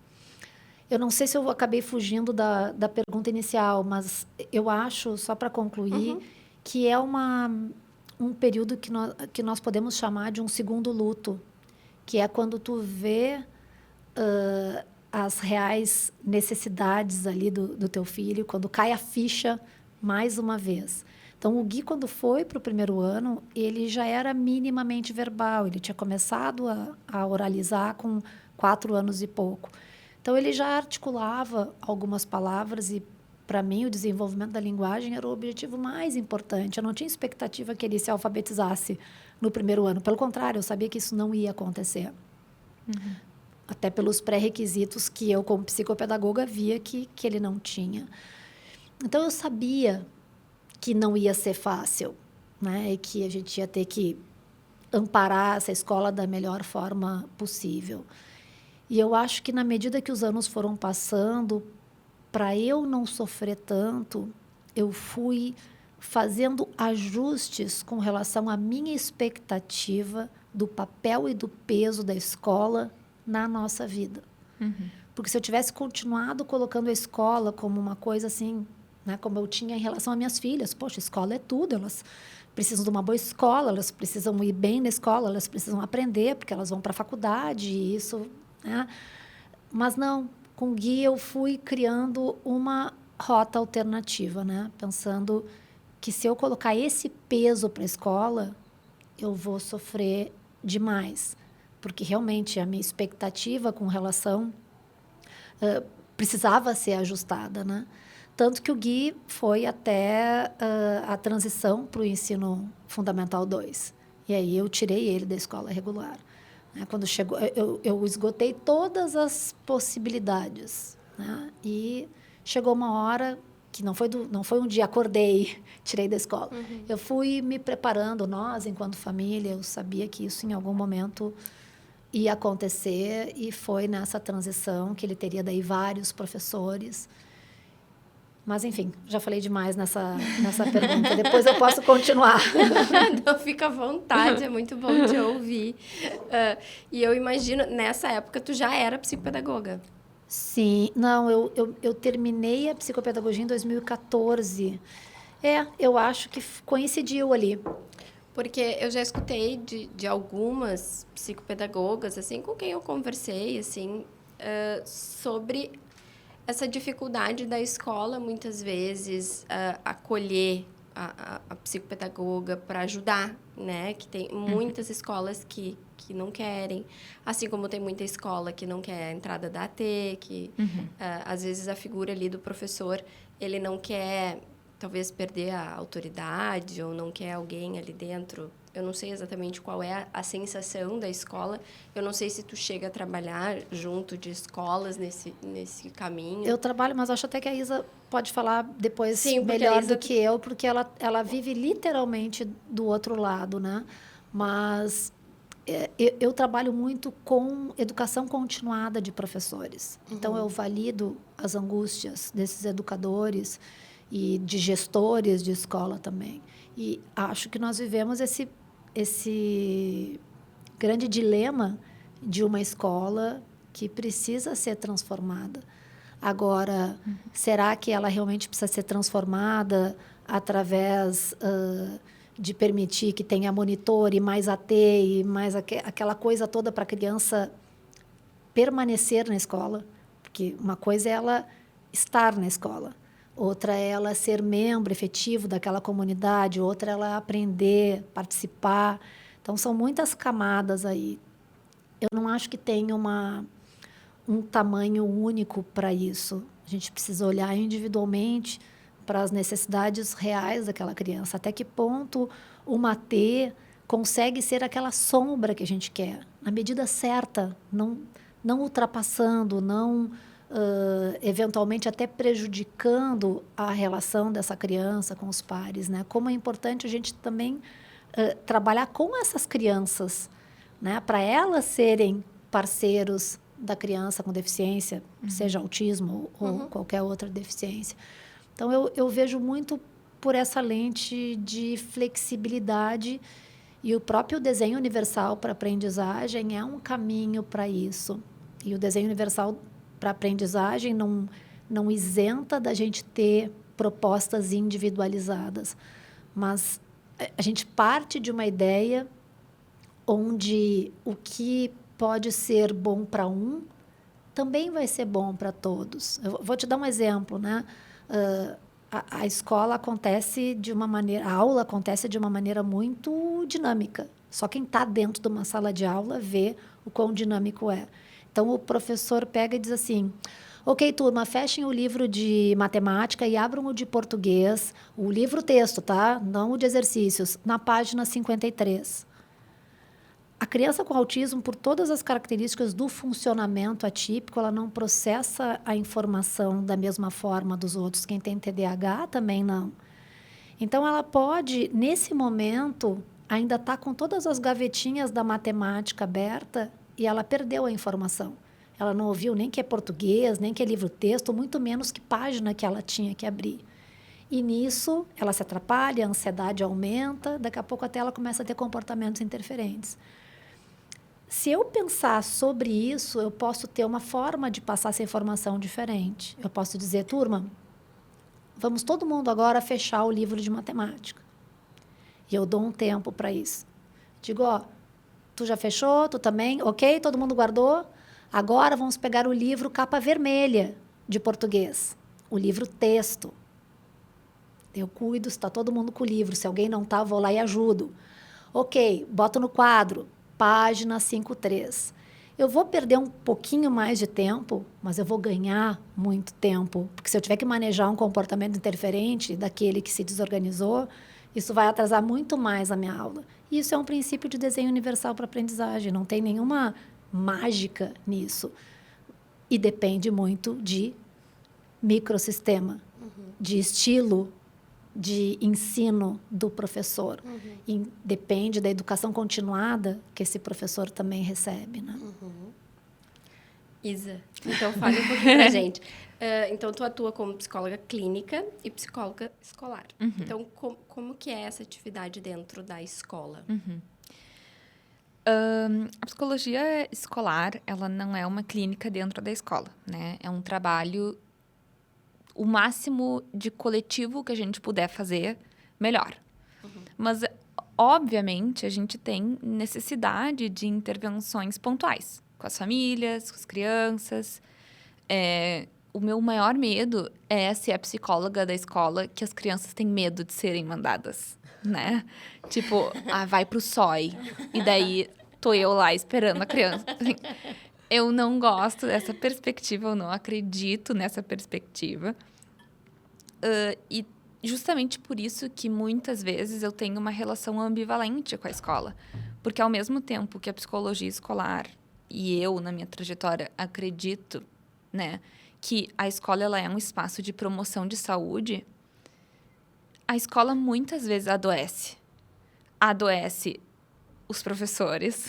B: Eu não sei se eu acabei fugindo da pergunta inicial, mas eu acho, só para concluir, que é um período que nós podemos chamar de um segundo luto, que é quando tu vê as reais necessidades ali do teu filho, quando cai a ficha mais uma vez. Então, o Gui, quando foi para o 1º ano, ele já era minimamente verbal, ele tinha começado a oralizar com 4 anos e pouco. Então, ele já articulava algumas palavras e, para mim, o desenvolvimento da linguagem era o objetivo mais importante. Eu não tinha expectativa que ele se alfabetizasse no 1º ano. Pelo contrário, eu sabia que isso não ia acontecer. Até pelos pré-requisitos que eu, como psicopedagoga, via que ele não tinha. Então, eu sabia que não ia ser fácil, né? E que a gente ia ter que amparar essa escola da melhor forma possível. E eu acho que, na medida que os anos foram passando, para eu não sofrer tanto, eu fui fazendo ajustes com relação à minha expectativa do papel e do peso da escola na nossa vida. Porque se eu tivesse continuado colocando a escola como uma coisa assim, né, como eu tinha em relação às minhas filhas, poxa, escola é tudo, elas precisam de uma boa escola, elas precisam ir bem na escola, elas precisam aprender, porque elas vão para a faculdade, e isso... né? Mas não, com o Gui eu fui criando uma rota alternativa, né? Pensando que se eu colocar esse peso para a escola, eu vou sofrer demais, porque realmente a minha expectativa com relação precisava ser ajustada, né? Tanto que o Gui foi até a transição para o ensino fundamental 2. E aí eu tirei ele da escola regular. Quando chegou, eu esgotei todas as possibilidades, né? E chegou uma hora que não foi um dia acordei, tirei da escola. Eu fui me preparando, nós, enquanto família, eu sabia que isso em algum momento ia acontecer, e foi nessa transição que ele teria daí vários professores. Mas, enfim, já falei demais nessa pergunta. Depois eu posso continuar.
A: Não, fica à vontade, é muito bom te ouvir. E eu imagino, nessa época, tu já era psicopedagoga.
B: Sim. Não, eu terminei a psicopedagogia em 2014. Eu acho que coincidiu ali.
A: Porque eu já escutei de algumas psicopedagogas, assim, com quem eu conversei, assim, sobre essa dificuldade da escola, muitas vezes, acolher a psicopedagoga para ajudar, né? Que tem muitas escolas que não querem, assim como tem muita escola que não quer a entrada da AT, que às vezes a figura ali do professor, ele não quer talvez perder a autoridade ou não quer alguém ali dentro. Eu não sei exatamente qual é a sensação da escola. Eu não sei se tu chega a trabalhar junto de escolas nesse caminho.
B: Eu trabalho, mas acho até que a Isa pode falar depois
A: Sim,
B: melhor do que eu, porque ela vive literalmente do outro lado, né? Mas eu trabalho muito com educação continuada de professores. Então, eu valido as angústias desses educadores e de gestores de escola também. E acho que nós vivemos esse grande dilema de uma escola que precisa ser transformada. Agora, será que ela realmente precisa ser transformada através de permitir que tenha monitor e mais AT e mais aquela coisa toda para a criança permanecer na escola? Porque uma coisa é ela estar na escola, outra é ela ser membro efetivo daquela comunidade, outra é ela aprender, participar. Então, são muitas camadas aí. Eu não acho que tenha um tamanho único para isso. A gente precisa olhar individualmente para as necessidades reais daquela criança. Até que ponto uma T consegue ser aquela sombra que a gente quer, na medida certa, não ultrapassando, não eventualmente até prejudicando a relação dessa criança com os pares, né? Como é importante a gente também trabalhar com essas crianças, né? Para elas serem parceiros da criança com deficiência, seja autismo ou qualquer outra deficiência. Então, eu vejo muito por essa lente de flexibilidade, e o próprio desenho universal para aprendizagem é um caminho para isso. E o desenho universal para aprendizagem não isenta da gente ter propostas individualizadas, mas a gente parte de uma ideia onde o que pode ser bom para um também vai ser bom para todos. Eu vou te dar um exemplo, né? A escola acontece de uma maneira, a aula acontece de uma maneira muito dinâmica. Só quem está dentro de uma sala de aula vê o quão dinâmico é. Então, o professor pega e diz assim: ok, turma, fechem o livro de matemática e abram o de português, o livro texto, tá? Não o de exercícios, na página 53. A criança com autismo, por todas as características do funcionamento atípico, ela não processa a informação da mesma forma dos outros. Quem tem TDAH também não. Então, ela pode, nesse momento, ainda estar com todas as gavetinhas da matemática aberta e ela perdeu a informação. Ela não ouviu nem que é português, nem que é livro-texto, muito menos que página que ela tinha que abrir. E nisso, ela se atrapalha, a ansiedade aumenta, daqui a pouco até ela começa a ter comportamentos interferentes. Se eu pensar sobre isso, eu posso ter uma forma de passar essa informação diferente. Eu posso dizer: turma, vamos todo mundo agora fechar o livro de matemática. E eu dou um tempo para isso. Digo: ó, tu já fechou? Tu também? Ok? Todo mundo guardou? Agora vamos pegar o livro capa vermelha de português. O livro texto. Eu cuido, se está todo mundo com o livro. Se alguém não está, vou lá e ajudo. Ok, boto no quadro. Página 53. Eu vou perder um pouquinho mais de tempo, mas eu vou ganhar muito tempo. Porque se eu tiver que manejar um comportamento interferente daquele que se desorganizou, isso vai atrasar muito mais a minha aula. E isso é um princípio de desenho universal para aprendizagem. Não tem nenhuma mágica nisso. E depende muito de microsistema, de estilo de ensino do professor. E depende da educação continuada que esse professor também recebe, né?
A: Isa, então fale um pouquinho pra gente. Então, tu atua como psicóloga clínica e psicóloga escolar. Então, como que é essa atividade dentro da escola?
C: A psicologia escolar, ela não é uma clínica dentro da escola, né? É um trabalho, o máximo de coletivo que a gente puder fazer, melhor. Mas, obviamente, a gente tem necessidade de intervenções pontuais com as famílias, com as crianças. O meu maior medo é ser a psicóloga da escola que as crianças têm medo de serem mandadas, né? Tipo, vai pro SOI. E daí, tô eu lá esperando a criança. Eu não gosto dessa perspectiva, eu não acredito nessa perspectiva. E justamente por isso que muitas vezes eu tenho uma relação ambivalente com a escola. Porque ao mesmo tempo que a psicologia escolar e eu, na minha trajetória, acredito, né, que a escola ela é um espaço de promoção de saúde, a escola muitas vezes adoece. Adoece os professores,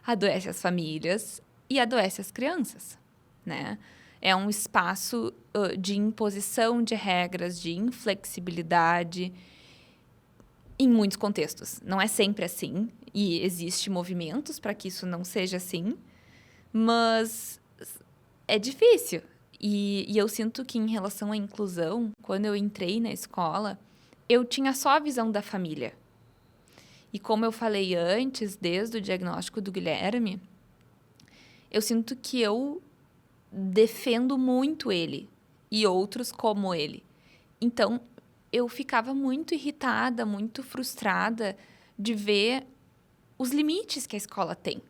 C: adoece as famílias e adoece as crianças, né? É um espaço de imposição de regras, de inflexibilidade, em muitos contextos. Não é sempre assim, e existem movimentos para que isso não seja assim, mas é difícil. E eu sinto que, em relação à inclusão, quando eu entrei na escola, eu tinha só a visão da família. E como eu falei antes, desde o diagnóstico do Guilherme, eu sinto que eu defendo muito ele e outros como ele. Então, eu ficava muito irritada, muito frustrada de ver os limites que a escola tem.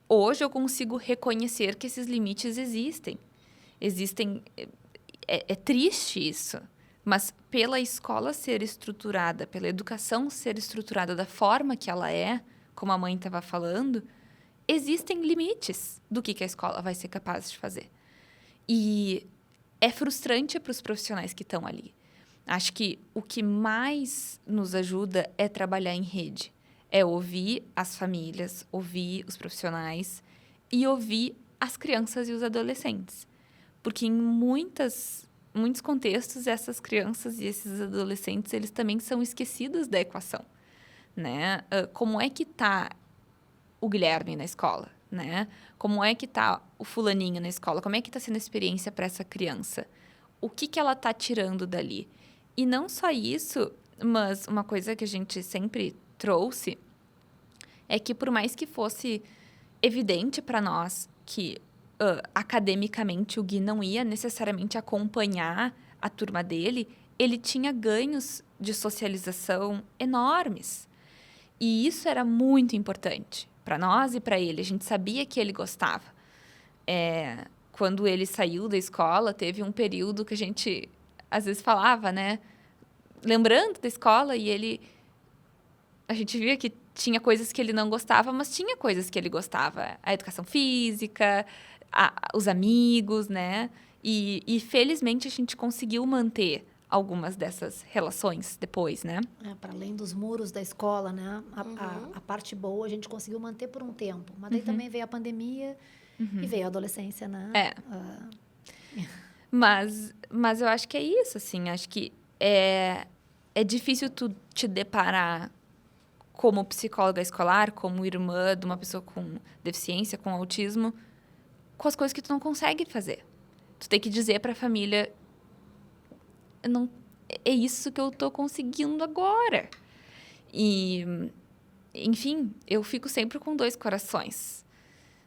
C: Hoje eu consigo reconhecer que esses limites existem. É triste isso, mas pela escola ser estruturada, pela educação ser estruturada da forma que ela é, como a mãe estava falando, existem limites do que a escola vai ser capaz de fazer. E é frustrante para os profissionais que estão ali. Acho que o que mais nos ajuda é trabalhar em rede. É ouvir as famílias, ouvir os profissionais e ouvir as crianças e os adolescentes. Porque em muitos contextos, essas crianças e esses adolescentes, eles também são esquecidos da equação, né? Como é que está o Guilherme na escola, né? Como é que está o fulaninho na escola? Como é que está sendo a experiência para essa criança? O que ela está tirando dali? E não só isso, mas uma coisa que a gente sempre trouxe é que, por mais que fosse evidente para nós que academicamente o Gui não ia necessariamente acompanhar a turma dele, ele tinha ganhos de socialização enormes. E isso era muito importante para nós e para ele. A gente sabia que ele gostava. Quando ele saiu da escola, teve um período que a gente, às vezes, falava, né? Lembrando da escola, e a gente via que tinha coisas que ele não gostava, mas tinha coisas que ele gostava. A educação física, os amigos, né? E felizmente a gente conseguiu manter algumas dessas relações depois, né?
B: Para além dos muros da escola, né? A parte boa a gente conseguiu manter por um tempo. Mas daí também veio a pandemia e veio a adolescência, né?
C: Mas eu acho que é isso, assim. Acho que é difícil tu te deparar como psicóloga escolar, como irmã de uma pessoa com deficiência, com autismo, com as coisas que tu não consegue fazer. Tu tem que dizer para a família, não, é isso que eu tô conseguindo agora. E, enfim, eu fico sempre com 2 corações.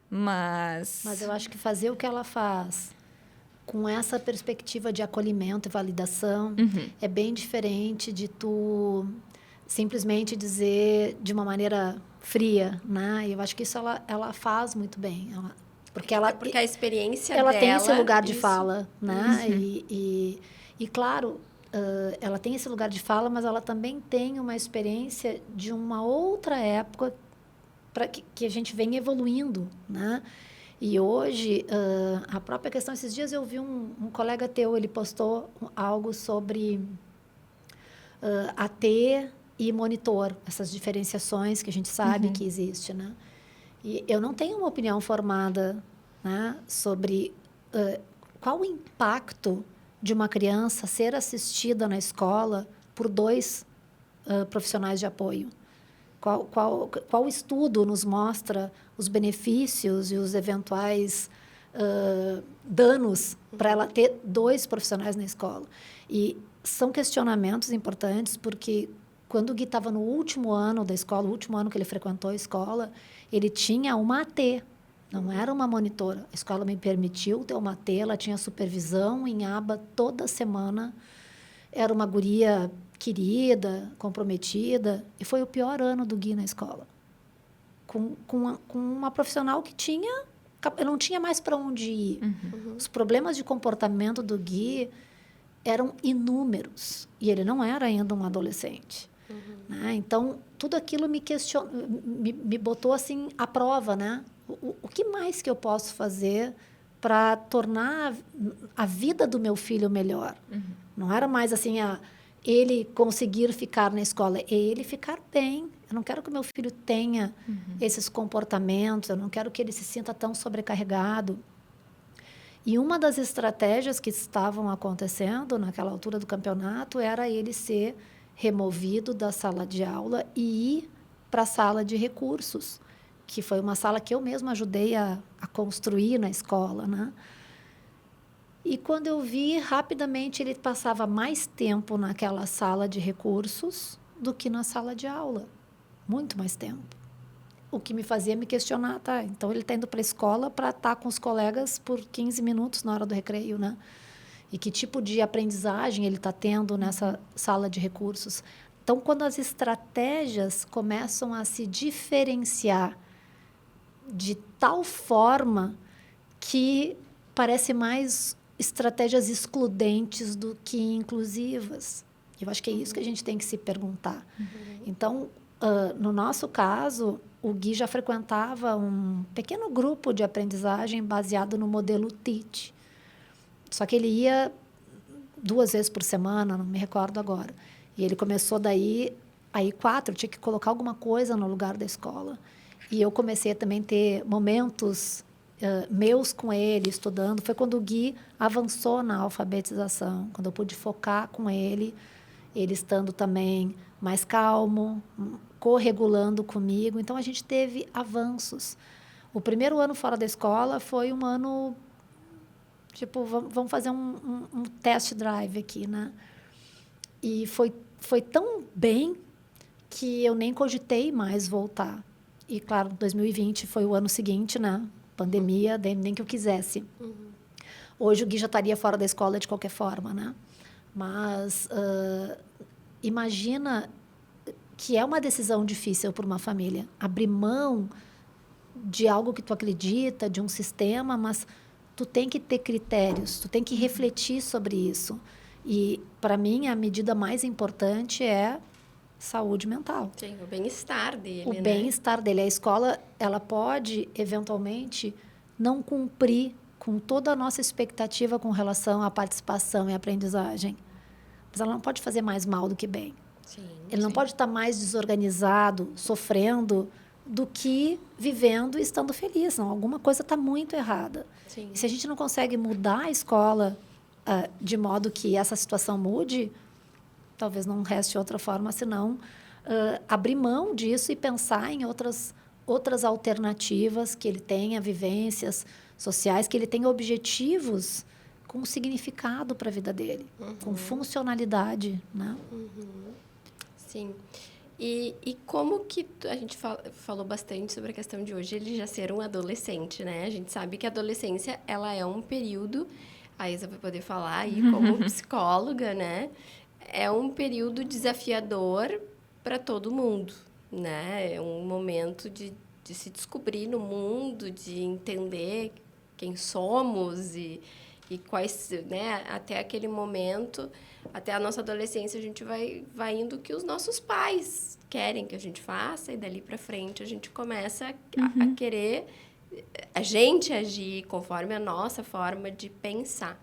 C: Mas
B: eu acho que fazer o que ela faz com essa perspectiva de acolhimento e validação é bem diferente de tu simplesmente dizer de uma maneira fria, né? E eu acho que isso ela faz muito bem. Porque
A: a experiência
B: ela
A: dela...
B: tem esse lugar de fala, né?
A: Uhum.
B: E claro, ela tem esse lugar de fala, mas ela também tem uma experiência de uma outra época que a gente vem evoluindo, né? E hoje, a própria questão... Esses dias eu vi um colega teu, ele postou algo sobre AT e monitor, essas diferenciações que a gente sabe que existe, né? E eu não tenho uma opinião formada, né, sobre qual o impacto de uma criança ser assistida na escola por 2 profissionais de apoio. Qual estudo nos mostra os benefícios e os eventuais danos para ela ter 2 profissionais na escola? E são questionamentos importantes, porque quando o Gui estava no último ano da escola, o último ano que ele frequentou a escola, ele tinha uma AT, não era uma monitora. A escola me permitiu ter uma AT, ela tinha supervisão em aba toda semana. Era uma guria querida, comprometida, e foi o pior ano do Gui na escola. Com uma profissional que não tinha mais para onde ir. Os problemas de comportamento do Gui eram inúmeros. E ele não era ainda um adolescente. Né? Então, tudo aquilo me botou assim à prova, né? O que mais que eu posso fazer para tornar a vida do meu filho melhor? Não era mais assim, ele conseguir ficar na escola, é ele ficar bem. Eu não quero que o meu filho tenha esses comportamentos, eu não quero que ele se sinta tão sobrecarregado. E uma das estratégias que estavam acontecendo naquela altura do campeonato era ele ser removido da sala de aula e ir para a sala de recursos, que foi uma sala que eu mesma ajudei a construir na escola, né? E quando eu vi, rapidamente ele passava mais tempo naquela sala de recursos do que na sala de aula. Muito mais tempo. O que me fazia me questionar, tá? Então ele está indo para a escola para estar com os colegas por 15 minutos na hora do recreio, né? E que tipo de aprendizagem ele está tendo nessa sala de recursos? Então, quando as estratégias começam a se diferenciar de tal forma que parece mais estratégias excludentes do que inclusivas. Eu acho que é isso que a gente tem que se perguntar. Então, no nosso caso, o Gui já frequentava um pequeno grupo de aprendizagem baseado no modelo TEACH. Só que ele ia 2 vezes por semana, não me recordo agora. E ele começou daí, aí 4, tinha que colocar alguma coisa no lugar da escola. E eu comecei a também ter momentos meus com ele, estudando. Foi quando o Gui avançou na alfabetização, quando eu pude focar com ele estando também mais calmo, corregulando comigo. Então, a gente teve avanços. O primeiro ano fora da escola foi um ano, tipo, vamos fazer um test drive aqui, né? E foi tão bem que eu nem cogitei mais voltar. E, claro, 2020 foi o ano seguinte, né? Pandemia, nem que eu quisesse. Hoje o Gui já estaria fora da escola de qualquer forma, né? Mas imagina que é uma decisão difícil para uma família. Abrir mão de algo que tu acredita, de um sistema, mas tu tem que ter critérios, tu tem que refletir sobre isso. E, para mim, a medida mais importante é saúde mental.
A: Sim, o bem-estar dele,
B: o bem-estar dele. A escola, ela pode, eventualmente, não cumprir com toda a nossa expectativa com relação à participação e aprendizagem. Mas ela não pode fazer mais mal do que bem.
A: Sim,
B: ele não pode estar mais desorganizado, sofrendo, do que vivendo e estando feliz. Não, alguma coisa está muito errada.
A: Sim.
B: E se a gente não consegue mudar a escola de modo que essa situação mude, talvez não reste outra forma senão abrir mão disso e pensar em outras alternativas, que ele tenha vivências sociais, que ele tenha objetivos com significado para a vida dele, com funcionalidade, né?
A: Sim. E como que a gente falou bastante sobre a questão de hoje ele já ser um adolescente, né? A gente sabe que a adolescência, ela é um período, a Isa vai poder falar aí como psicóloga, né? É um período desafiador para todo mundo, né? É um momento de se descobrir no mundo, de entender quem somos e quais, né? Até aquele momento, até a nossa adolescência, a gente vai indo o que os nossos pais querem que a gente faça, e dali para frente a gente começa a querer a gente agir conforme a nossa forma de pensar.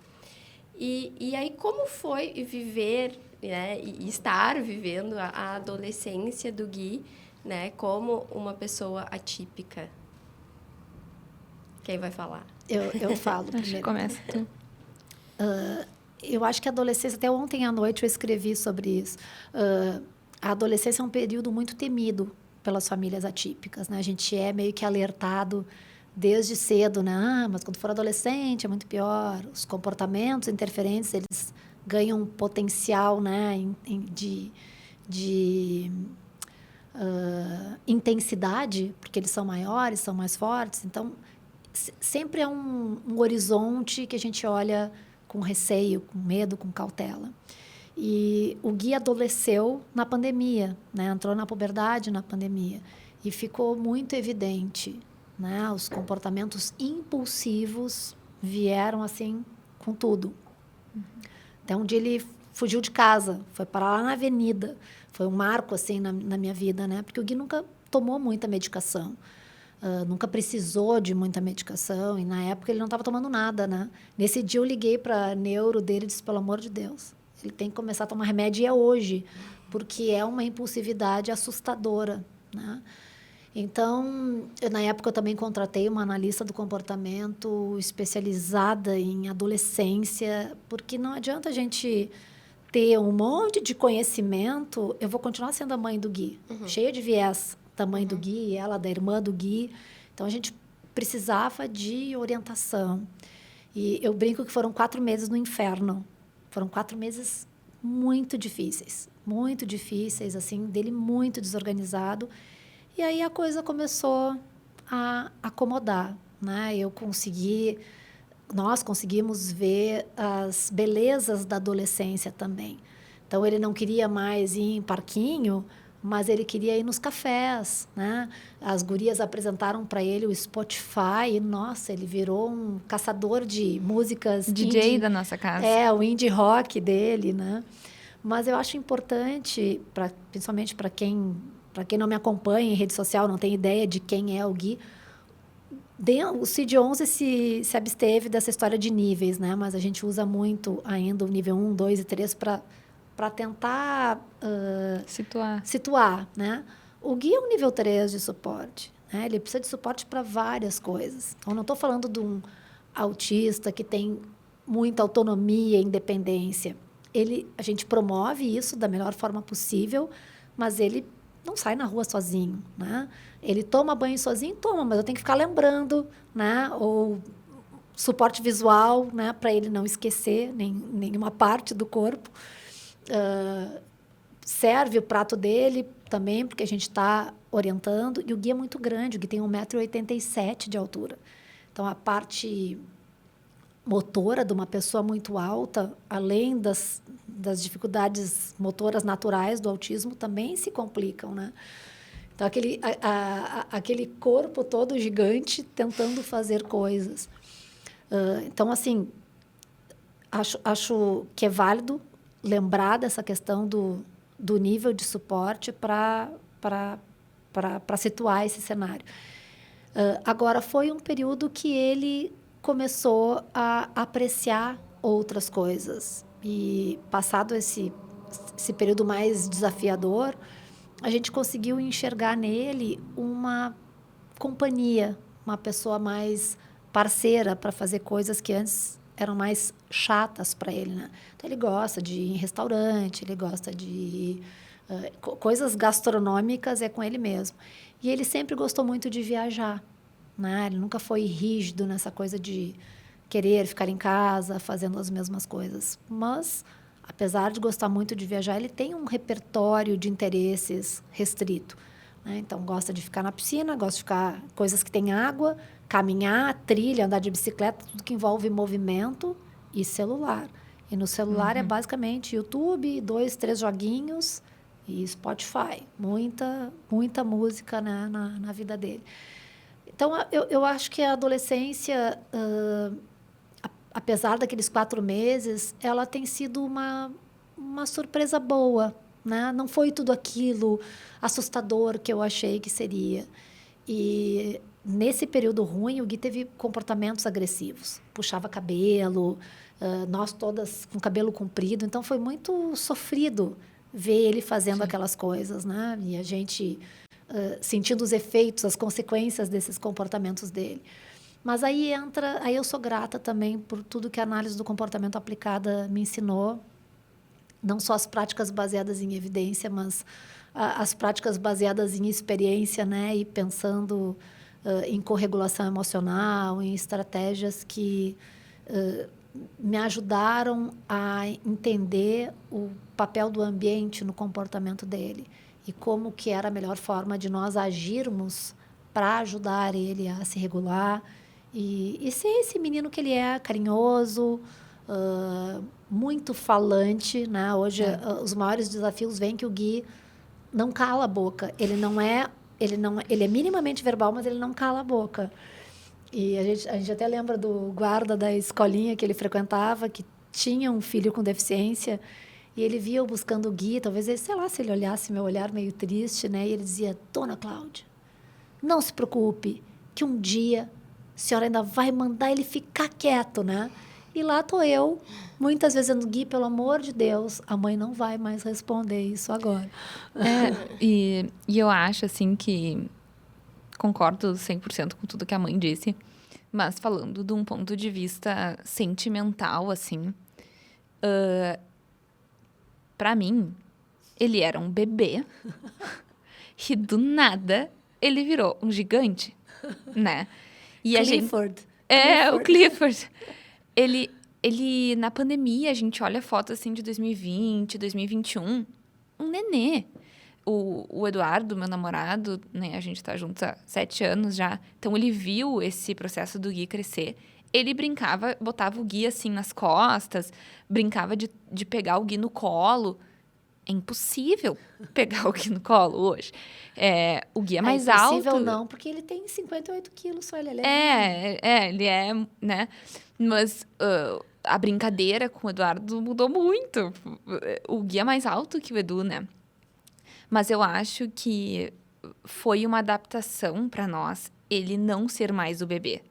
A: E aí, como foi viver, né, e estar vivendo a adolescência do Gui, né, como uma pessoa atípica? Quem vai falar?
B: Eu falo primeiro.
C: Acho que começa tu.
B: Eu acho que a adolescência, até ontem à noite eu escrevi sobre isso. A adolescência é um período muito temido pelas famílias atípicas, né? A gente é meio que alertado desde cedo, né? Mas quando for adolescente é muito pior. Os comportamentos interferentes, eles ganham um potencial, né? de intensidade, porque eles são maiores, são mais fortes. Então, sempre é um horizonte que a gente olha com receio, com medo, com cautela. E o Gui adolesceu na pandemia, né? Entrou na puberdade na pandemia. E ficou muito evidente, né? Os comportamentos impulsivos vieram assim com tudo. Até um dia ele fugiu de casa, foi parar lá na avenida. Foi um marco, assim, na minha vida, né? Porque o Gui nunca tomou muita medicação. Nunca precisou de muita medicação. E, na época, ele não estava tomando nada, né? Nesse dia, eu liguei para a neuro dele e disse, pelo amor de Deus, ele tem que começar a tomar remédio, e é hoje, porque é uma impulsividade assustadora, né? Então, na época, eu também contratei uma analista do comportamento especializada em adolescência, porque não adianta a gente ter um monte de conhecimento, eu vou continuar sendo a mãe do Gui, cheia de viés da mãe do Gui, ela da irmã do Gui. Então, a gente precisava de orientação. E eu brinco que foram 4 meses no inferno. Foram 4 meses muito difíceis, assim, dele muito desorganizado. E aí a coisa começou a acomodar, né? Nós conseguimos ver as belezas da adolescência também. Então, ele não queria mais ir em parquinho, mas ele queria ir nos cafés, né? As gurias apresentaram para ele o Spotify e, nossa, ele virou um caçador de músicas
C: DJ
B: indie,
C: da nossa casa.
B: o indie rock dele, né? Mas eu acho importante, principalmente para quem não me acompanha em rede social, não tem ideia de quem é o Gui, o CID-11 se absteve dessa história de níveis, né? Mas a gente usa muito ainda o nível 1, 2 e 3 para tentar situar, né? O Gui é um nível 3 de suporte, né? Ele precisa de suporte para várias coisas. Então, não estou falando de um autista que tem muita autonomia e independência. A gente promove isso da melhor forma possível, mas ele não sai na rua sozinho, né? Ele toma banho sozinho? Toma, mas eu tenho que ficar lembrando, né? Ou suporte visual, né? Para ele não esquecer nenhuma parte do corpo. Serve o prato dele também, porque a gente está orientando. E o Gui é muito grande, o Gui tem 1,87 m de altura. Então, a parte motora de uma pessoa muito alta, além das dificuldades motoras naturais do autismo, também se complicam, né? Então, aquele corpo todo gigante tentando fazer coisas. Então, assim, acho que é válido lembrar dessa questão do nível de suporte para situar esse cenário. Agora, foi um período que ele começou a apreciar outras coisas. E, passado esse período mais desafiador, a gente conseguiu enxergar nele uma companhia, uma pessoa mais parceira para fazer coisas que antes eram mais chatas para ele, né? Então, ele gosta de ir em restaurante, ele gosta de coisas gastronômicas, é com ele mesmo. E ele sempre gostou muito de viajar, né? Ele nunca foi rígido nessa coisa de querer ficar em casa fazendo as mesmas coisas. Mas, apesar de gostar muito de viajar, ele tem um repertório de interesses restrito, né? Então, gosta de ficar na piscina, gosta de ficar coisas que têm água, caminhar, trilha, andar de bicicleta, tudo que envolve movimento e celular. E no celular é basicamente YouTube, 2, 3 joguinhos e Spotify. Muita música, né, na vida dele. Então, eu acho que a adolescência, apesar daqueles 4 meses, ela tem sido uma surpresa boa, né? Não foi tudo aquilo assustador que eu achei que seria. E nesse período ruim, o Gui teve comportamentos agressivos. Puxava cabelo, nós todas com cabelo comprido. Então, foi muito sofrido ver ele fazendo aquelas coisas, né? E a gente sentindo os efeitos, as consequências desses comportamentos dele. Mas aí eu sou grata também por tudo que a análise do comportamento aplicada me ensinou. Não só as práticas baseadas em evidência, mas as práticas baseadas em experiência, né? E pensando em corregulação emocional, em estratégias que me ajudaram a entender o papel do ambiente no comportamento dele e como que era a melhor forma de nós agirmos para ajudar ele a se regular e ser esse menino que ele é, carinhoso, muito falante, né? Hoje os maiores desafios vêm que o Gui não cala a boca. Ele é minimamente verbal, mas ele não cala a boca. E a gente até lembra do guarda da escolinha que ele frequentava, que tinha um filho com deficiência e ele via eu buscando o Gui, talvez, sei lá, se ele olhasse meu olhar meio triste, né? E ele dizia, Dona Cláudia, não se preocupe, que um dia a senhora ainda vai mandar ele ficar quieto, né? E lá tô eu, muitas vezes dizendo, Gui, pelo amor de Deus, a mãe não vai mais responder isso agora.
C: E eu acho, assim, que concordo 100% com tudo que a mãe disse, mas falando de um ponto de vista sentimental, assim, pra mim, ele era um bebê e do nada ele virou um gigante, né? E
B: Clifford.
C: o Clifford. Ele, na pandemia, a gente olha foto, assim, de 2020, 2021, um nenê. O Eduardo, meu namorado, né, a gente tá juntos há 7 anos já, então ele viu esse processo do Gui crescer. Ele brincava, botava o Gui, assim, nas costas, brincava de pegar o Gui no colo. É impossível pegar o Gui no colo hoje. O Gui é mais alto.
B: É impossível não, porque ele tem 58 quilos só, ele é
C: ele é, né? Mas a brincadeira com o Eduardo mudou muito. O Gui é mais alto que o Edu, né? Mas eu acho que foi uma adaptação para nós ele não ser mais o bebê.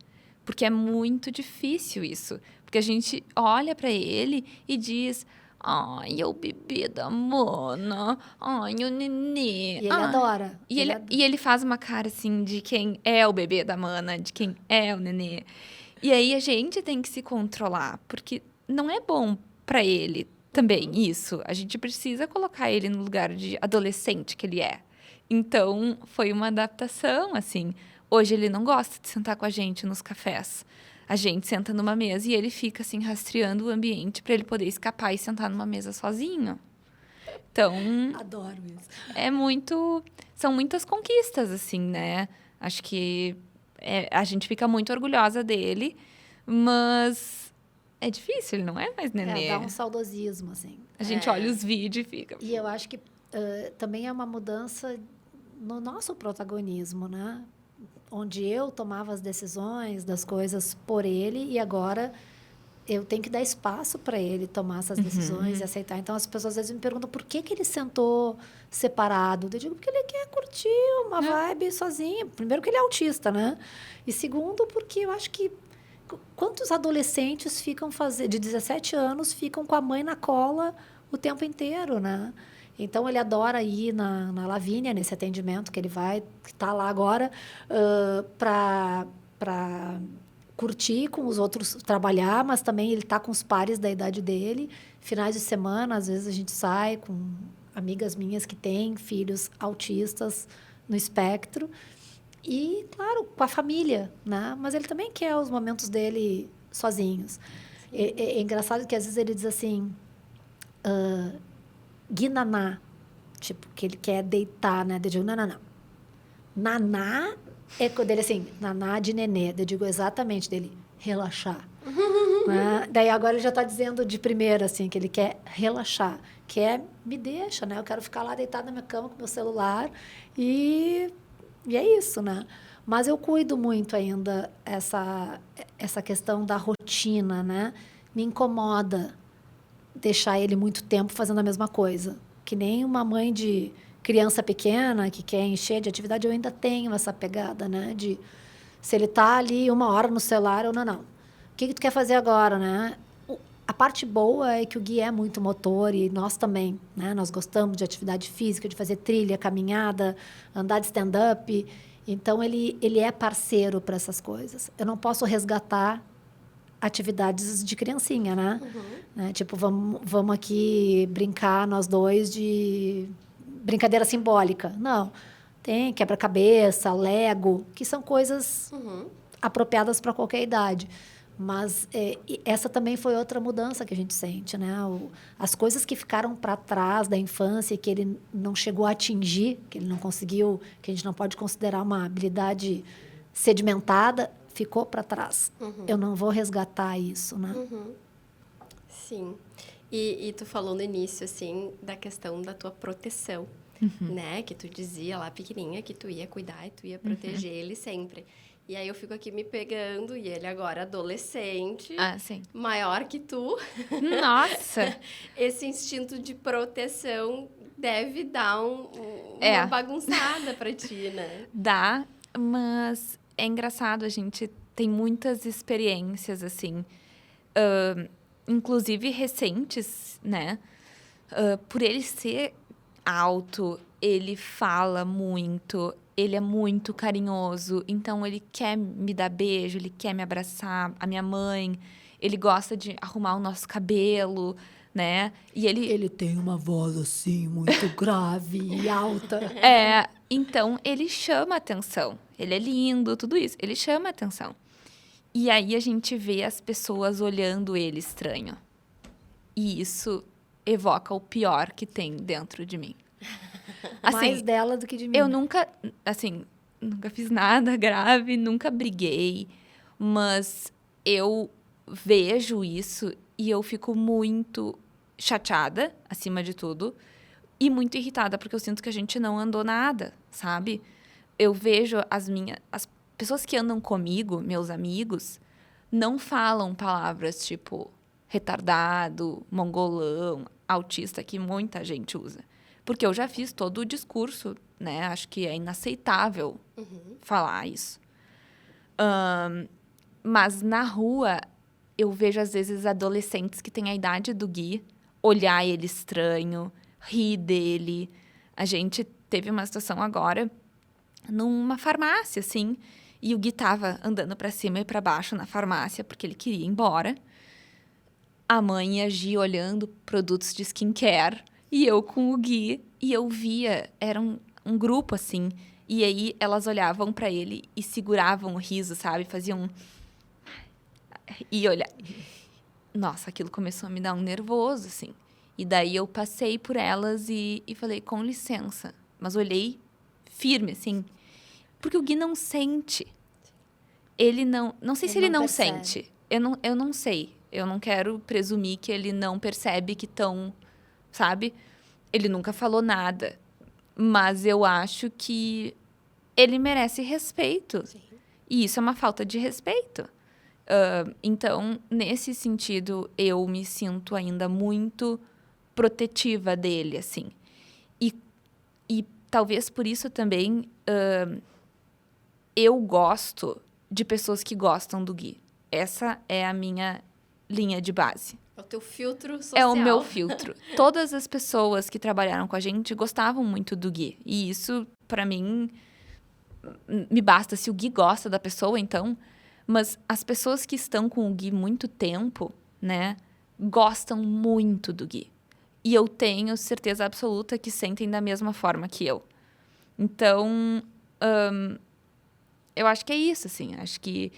C: Porque é muito difícil isso. Porque a gente olha para ele e diz... Ai, é o bebê da Mana. Ai, o nenê.
B: E ele adora.
C: E ele faz uma cara, assim, de quem é o bebê da Mana, de quem é o nenê. E aí a gente tem que se controlar, porque não é bom para ele também isso. A gente precisa colocar ele no lugar de adolescente que ele é. Então, foi uma adaptação, assim. Hoje ele não gosta de sentar com a gente nos cafés. A gente senta numa mesa e ele fica, assim, rastreando o ambiente para ele poder escapar e sentar numa mesa sozinho. Então...
B: Adoro isso.
C: São muitas conquistas, assim, né? Acho que a gente fica muito orgulhosa dele, mas é difícil, ele não é mais nenê.
B: Dá um saudosismo, assim.
C: A gente olha os vídeos e fica...
B: E eu acho que também é uma mudança no nosso protagonismo, né? Onde eu tomava as decisões das coisas por ele e agora eu tenho que dar espaço para ele tomar essas decisões e aceitar. Então, as pessoas às vezes me perguntam por que ele sentou separado. Eu digo, porque ele quer curtir uma vibe sozinho. Primeiro, que ele é autista, né? E segundo, porque eu acho que quantos adolescentes de 17 anos ficam com a mãe na cola o tempo inteiro, né? Então, ele adora ir na Lavínia, nesse atendimento que ele vai, que está lá agora, para curtir com os outros, trabalhar, mas também ele está com os pares da idade dele. Finais de semana, às vezes a gente sai com amigas minhas que têm filhos autistas no espectro. E, claro, com a família, né? Mas ele também quer os momentos dele sozinhos. É engraçado que às vezes ele diz assim... Guinaná, tipo, que ele quer deitar, né? Eu digo, não. Naná é quando ele, assim, naná de nenê. Eu digo exatamente dele, relaxar. Né? Daí agora ele já está dizendo de primeira, assim, que ele quer relaxar. Me deixa, né? Eu quero ficar lá deitado na minha cama com meu celular e é isso, né? Mas eu cuido muito ainda essa questão da rotina, né? Me incomoda deixar ele muito tempo fazendo a mesma coisa. Que nem uma mãe de criança pequena que quer encher de atividade, eu ainda tenho essa pegada, né? De se ele está ali 1 hora no celular, eu não. O que tu quer fazer agora, né? A parte boa é que o Gui é muito motor e nós também, né? Nós gostamos de atividade física, de fazer trilha, caminhada, andar de stand-up. Então, ele é parceiro para essas coisas. Eu não posso resgatar atividades de criancinha, né? Né? Tipo, vamos aqui brincar nós dois de brincadeira simbólica. Não. Tem quebra-cabeça, Lego, que são coisas apropriadas para qualquer idade. Mas essa também foi outra mudança que a gente sente, né? As coisas que ficaram para trás da infância, que ele não chegou a atingir, que ele não conseguiu, que a gente não pode considerar uma habilidade sedimentada, ficou para trás. Eu não vou resgatar isso, né?
A: Sim. E tu falou no início, assim, da questão da tua proteção, né? Que tu dizia lá pequenininha que tu ia cuidar e tu ia proteger ele sempre. E aí eu fico aqui me pegando, e ele agora adolescente,
C: Ah, sim.
A: maior que tu.
C: Nossa!
A: Esse instinto de proteção deve dar
C: É.
A: uma bagunçada pra ti, né?
C: Dá, mas é engraçado, a gente tem muitas experiências, assim, inclusive recentes, né? Por ele ser alto, ele fala muito, ele é muito carinhoso, então ele quer me dar beijo, ele quer me abraçar. A minha mãe, ele gosta de arrumar o nosso cabelo, né? E
B: Ele tem uma voz assim, muito grave e alta.
C: Então ele chama atenção. Ele é lindo, tudo isso. Ele chama atenção. E aí a gente vê as pessoas olhando ele estranho. E isso evoca o pior que tem dentro de mim.
B: Mais dela do que de mim.
C: Eu nunca fiz nada grave, nunca briguei, mas eu vejo isso e eu fico muito chateada, acima de tudo, e muito irritada, porque eu sinto que a gente não andou nada, sabe? Eu vejo as pessoas que andam comigo, meus amigos, não falam palavras tipo retardado, mongolão, autista, que muita gente usa. Porque eu já fiz todo o discurso, né? Acho que é inaceitável falar isso. Mas na rua, eu vejo, às vezes, adolescentes que têm a idade do Gui, olhar ele estranho, rir dele. A gente teve uma situação agora numa farmácia, assim, e o Gui tava andando para cima e para baixo na farmácia porque ele queria ir embora. A mãe e a Gi olhando produtos de skincare e eu com o Gui, e eu via, era um grupo, assim, e aí elas olhavam para ele e seguravam o riso, sabe? Faziam... E olha... Nossa, aquilo começou a me dar um nervoso, assim. E daí eu passei por elas e falei, com licença. Mas olhei firme, assim. Porque o Gui não sente. Ele não... Não sei se ele não sente. Eu não sei. Eu não quero presumir que ele não percebe que estão... Sabe? Ele nunca falou nada. Mas eu acho que ele merece respeito.
A: Sim.
C: E isso é uma falta de respeito. Então, nesse sentido, eu me sinto ainda muito protetiva dele, assim. E talvez por isso também eu gosto de pessoas que gostam do Gui. Essa é a minha linha de base.
A: É o teu filtro social.
C: É o meu filtro. Todas as pessoas que trabalharam com a gente gostavam muito do Gui. E isso, para mim, me basta. Se o Gui gosta da pessoa, então... Mas as pessoas que estão com o Gui muito tempo, né, gostam muito do Gui. E eu tenho certeza absoluta que sentem da mesma forma que eu. Então, eu acho que é isso, assim. Acho que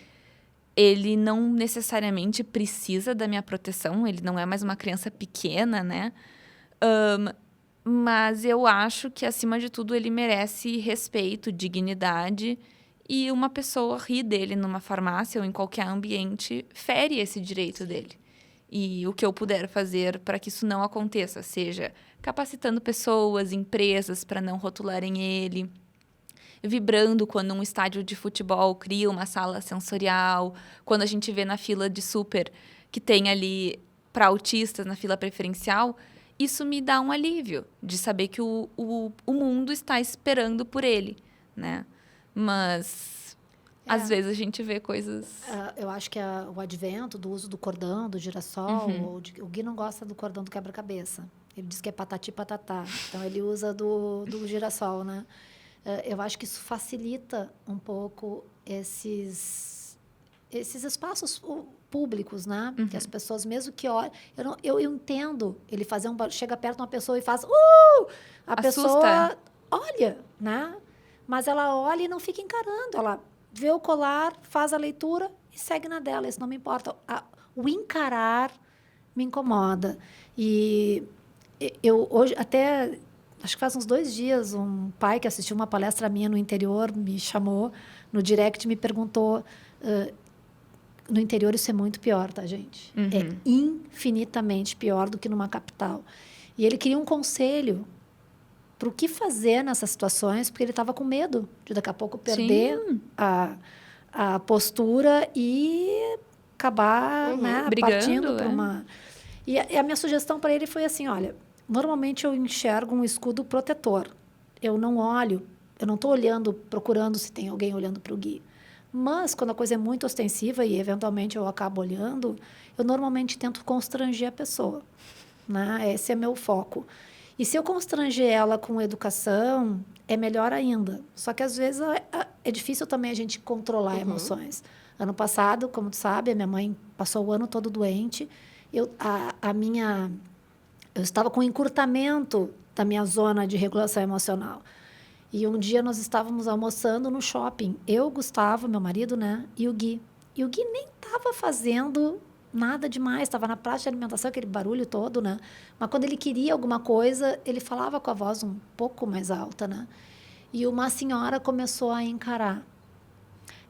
C: ele não necessariamente precisa da minha proteção. Ele não é mais uma criança pequena, né? Mas eu acho que, acima de tudo, ele merece respeito, dignidade. E uma pessoa rir dele numa farmácia ou em qualquer ambiente fere esse direito dele. E o que eu puder fazer para que isso não aconteça, seja capacitando pessoas, empresas para não rotularem ele, vibrando quando um estádio de futebol cria uma sala sensorial, quando a gente vê na fila de super que tem ali para autistas na fila preferencial, isso me dá um alívio de saber que o mundo está esperando por ele, né? Mas, às vezes, a gente vê coisas...
B: Eu acho que o advento do uso do cordão, do girassol... O Gui não gosta do cordão do quebra-cabeça. Ele diz que é patati patatá. Então, ele usa do girassol, né? Eu acho que isso facilita um pouco esses espaços públicos, né? Que as pessoas, mesmo que olhem... Eu entendo ele fazer um barulho... Chega perto de uma pessoa e faz... A
C: Assusta.
B: pessoa olha, né? Mas ela olha e não fica encarando. Ela vê o colar, faz a leitura e segue na dela. Isso não me importa. O encarar me incomoda. E eu hoje, até, acho que faz uns 2 dias, um pai que assistiu uma palestra minha no interior me chamou no direct e me perguntou... no interior isso é muito pior, tá, gente? É infinitamente pior do que numa capital. E ele queria um conselho para o que fazer nessas situações, porque ele estava com medo de daqui a pouco perder a postura e acabar né,
C: Brigando,
B: partindo para uma... E a minha sugestão para ele foi assim, olha, normalmente eu enxergo um escudo protetor. Eu não olho, eu não estou olhando, procurando se tem alguém olhando para o Gui. Mas, quando a coisa é muito ostensiva e, eventualmente, eu acabo olhando, eu normalmente tento constranger a pessoa. Né? Esse é meu foco. E se eu constranger ela com educação, é melhor ainda. Só que, às vezes, é difícil também a gente controlar emoções. Ano passado, como tu sabe, a minha mãe passou o ano todo doente. Eu estava com encurtamento da minha zona de regulação emocional. E um dia nós estávamos almoçando no shopping. Eu, Gustavo, meu marido, né? E o Gui. E o Gui nem estava fazendo nada demais. Estava na praça de alimentação, aquele barulho todo, né? Mas quando ele queria alguma coisa, ele falava com a voz um pouco mais alta, né? E uma senhora começou a encarar.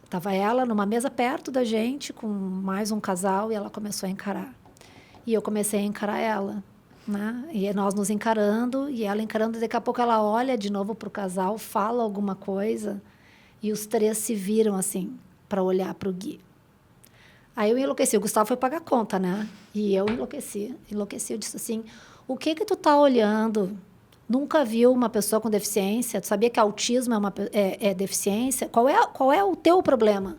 B: Estava ela numa mesa perto da gente, com mais um casal, e ela começou a encarar. E eu comecei a encarar ela. Né? E nós nos encarando, e ela encarando, daqui a pouco ela olha de novo para o casal, fala alguma coisa, e os três se viram assim, para olhar para o Gui. Aí eu enlouqueci, o Gustavo foi pagar a conta, né? E eu enlouqueci, eu disse assim, o que tu tá olhando? Nunca viu uma pessoa com deficiência? Tu sabia que autismo é deficiência? Qual é o teu problema?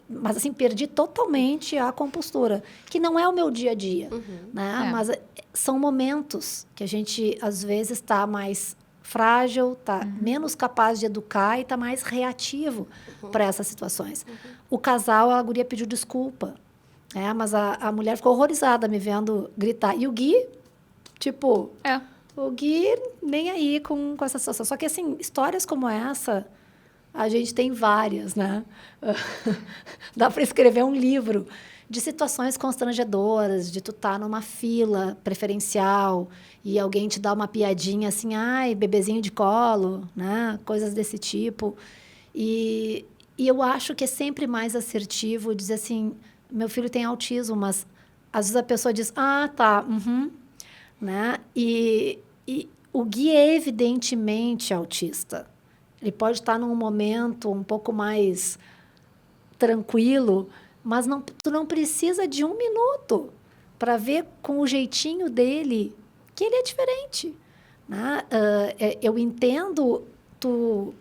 B: Mas, assim, perdi totalmente a compostura, que não é o meu dia a dia. Né? Mas são momentos que a gente, às vezes, está mais frágil, está menos capaz de educar e está mais reativo para essas situações. O casal, a guria pediu desculpa, né? Mas a mulher ficou horrorizada me vendo gritar. E o Gui, tipo... O Gui nem aí com essa situação. Só que, assim, histórias como essa... A gente tem várias, né? Dá para escrever um livro de situações constrangedoras, de tu estar numa fila preferencial e alguém te dá uma piadinha assim, ai, bebezinho de colo, né? Coisas desse tipo. E eu acho que é sempre mais assertivo dizer assim, meu filho tem autismo, mas às vezes a pessoa diz, ah, tá, né? E o Gui é evidentemente autista. Ele pode estar num momento um pouco mais tranquilo, mas tu não precisa de 1 minuto para ver com o jeitinho dele que ele é diferente. Né? Eu entendo tu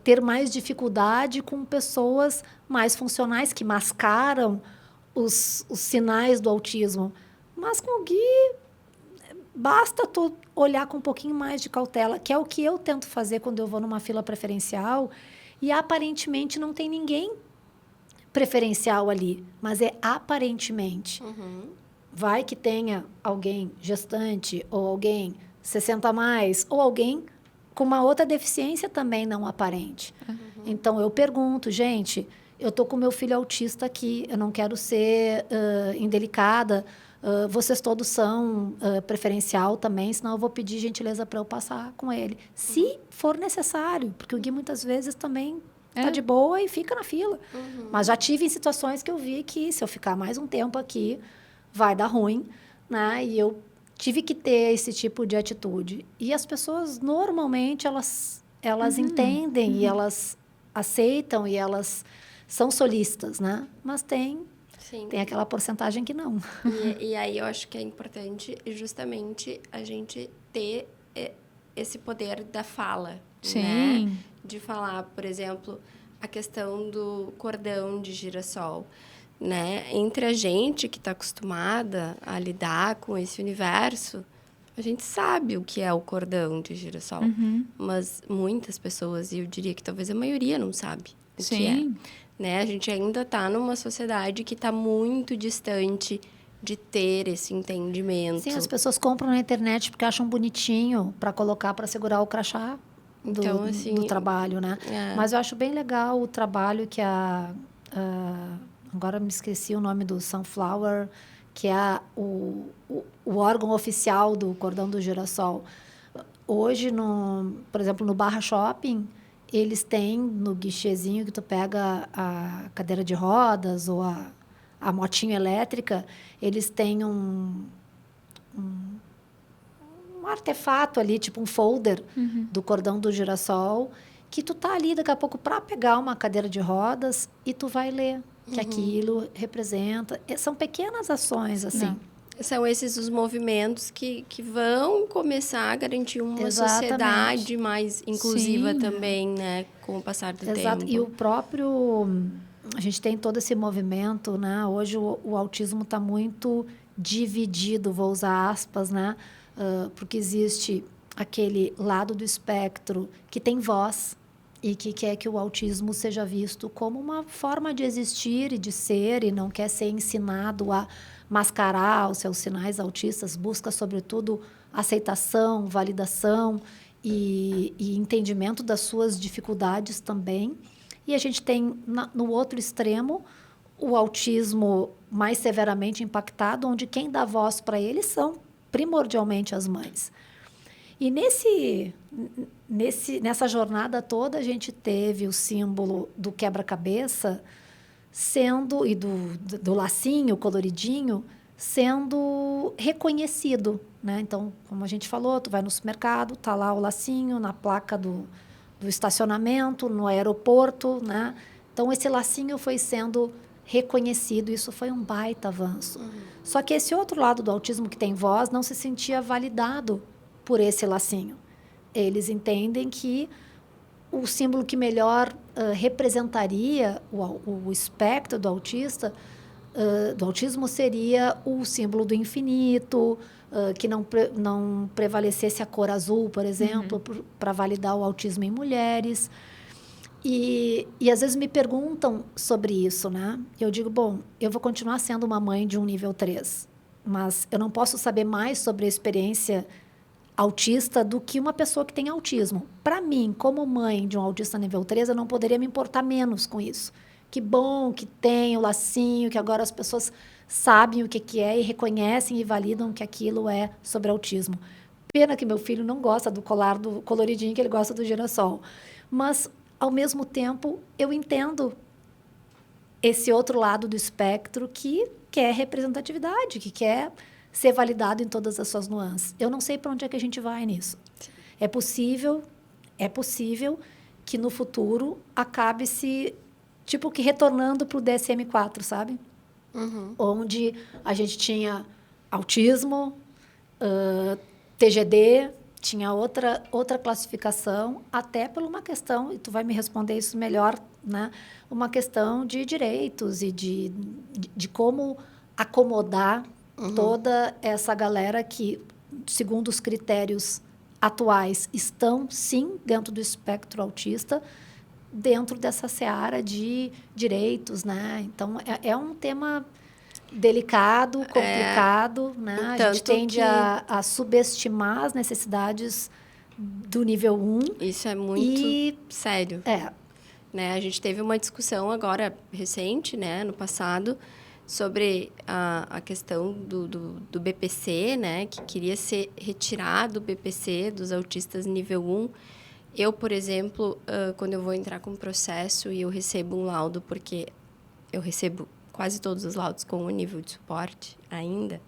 B: ter mais dificuldade com pessoas mais funcionais, que mascaram os sinais do autismo. Mas com o Gui, basta tu olhar com um pouquinho mais de cautela, que é o que eu tento fazer quando eu vou numa fila preferencial e aparentemente não tem ninguém preferencial ali, mas é aparentemente. Vai que tenha alguém gestante ou alguém 60 a mais ou alguém com uma outra deficiência também não aparente. Então, eu pergunto, gente, eu estou com meu filho autista aqui, eu não quero ser indelicada, vocês todos são preferencial também, senão eu vou pedir gentileza para eu passar com ele. Se for necessário, porque o Gui muitas vezes também está de boa e fica na fila. Mas já tive em situações que eu vi que se eu ficar mais um tempo aqui, vai dar ruim, né? E eu tive que ter esse tipo de atitude. E as pessoas, normalmente, elas entendem e elas aceitam e elas são solistas, né? Mas tem aquela porcentagem que não.
A: E aí eu acho que é importante justamente a gente ter esse poder da fala, né? De falar, por exemplo, a questão do cordão de girassol, né? Entre a gente que está acostumada a lidar com esse universo, a gente sabe o que é o cordão de girassol, mas muitas pessoas, e eu diria que talvez a maioria não sabe o que é. Né? A gente ainda está numa sociedade que está muito distante de ter esse entendimento.
B: Sim, as pessoas compram na internet porque acham bonitinho para colocar para segurar o crachá do trabalho, né? Mas eu acho bem legal o trabalho que agora me esqueci o nome do Sunflower, que é o órgão oficial do cordão do girassol. Hoje, por exemplo, no Barra Shopping, eles têm no guichezinho que tu pega a cadeira de rodas ou a motinha elétrica, eles têm um artefato ali, tipo um folder do cordão do girassol, que tu tá ali daqui a pouco para pegar uma cadeira de rodas e tu vai ler que aquilo representa. São pequenas ações, assim.
C: Não.
A: São esses os movimentos que vão começar a garantir uma
B: Exatamente.
A: sociedade mais inclusiva
C: Sim.
A: também, né? Com o passar do
B: Exato.
A: tempo.
B: E o próprio... A gente tem todo esse movimento, né? Hoje o autismo está muito dividido, vou usar aspas, né? Porque existe aquele lado do espectro que tem voz e que quer que o autismo seja visto como uma forma de existir e de ser e não quer ser ensinado a mascarar os seus sinais autistas, busca, sobretudo, aceitação, validação e entendimento das suas dificuldades também. E a gente tem, no outro extremo, o autismo mais severamente impactado, onde quem dá voz para ele são primordialmente as mães. E nessa jornada toda, a gente teve o símbolo do quebra-cabeça sendo, e do lacinho coloridinho, sendo reconhecido, né? Então, como a gente falou, tu vai no supermercado, tá lá o lacinho na placa do estacionamento, no aeroporto, né? Então, esse lacinho foi sendo reconhecido, isso foi um baita avanço. Só que esse outro lado do autismo que tem voz não se sentia validado por esse lacinho. Eles entendem que o símbolo que melhor representaria o espectro do autista, do autismo, seria o símbolo do infinito, que não prevalecesse a cor azul, por exemplo, para validar o autismo em mulheres. E às vezes me perguntam sobre isso, né? Eu digo, bom, eu vou continuar sendo uma mãe de um nível 3, mas eu não posso saber mais sobre a experiência autista do que uma pessoa que tem autismo. Para mim, como mãe de um autista nível 3, eu não poderia me importar menos com isso. Que bom que tem o lacinho, que agora as pessoas sabem o que é e reconhecem e validam que aquilo é sobre autismo. Pena que meu filho não gosta do colar do coloridinho, que ele gosta do girassol. Mas, ao mesmo tempo, eu entendo esse outro lado do espectro que quer representatividade, que quer ser validado em todas as suas nuances. Eu não sei para onde é que a gente vai nisso. É possível que no futuro acabe se, tipo, que retornando para o DSM-4, sabe? Onde a gente tinha autismo, TGD, tinha outra classificação, até por uma questão, e tu vai me responder isso melhor, né? Uma questão de direitos e de como acomodar toda essa galera que, segundo os critérios atuais, estão, sim, dentro do espectro autista, dentro dessa seara de direitos, né? Então, é um tema delicado, complicado, né? A gente tende a subestimar as necessidades do nível 1.
A: Isso é muito sério. Né? A gente teve uma discussão agora recente, né, no passado, sobre a questão do BPC, né, que queria ser retirado o BPC dos autistas nível 1. Eu, por exemplo, quando eu vou entrar com um processo e eu recebo um laudo, porque eu recebo quase todos os laudos com um nível de suporte ainda,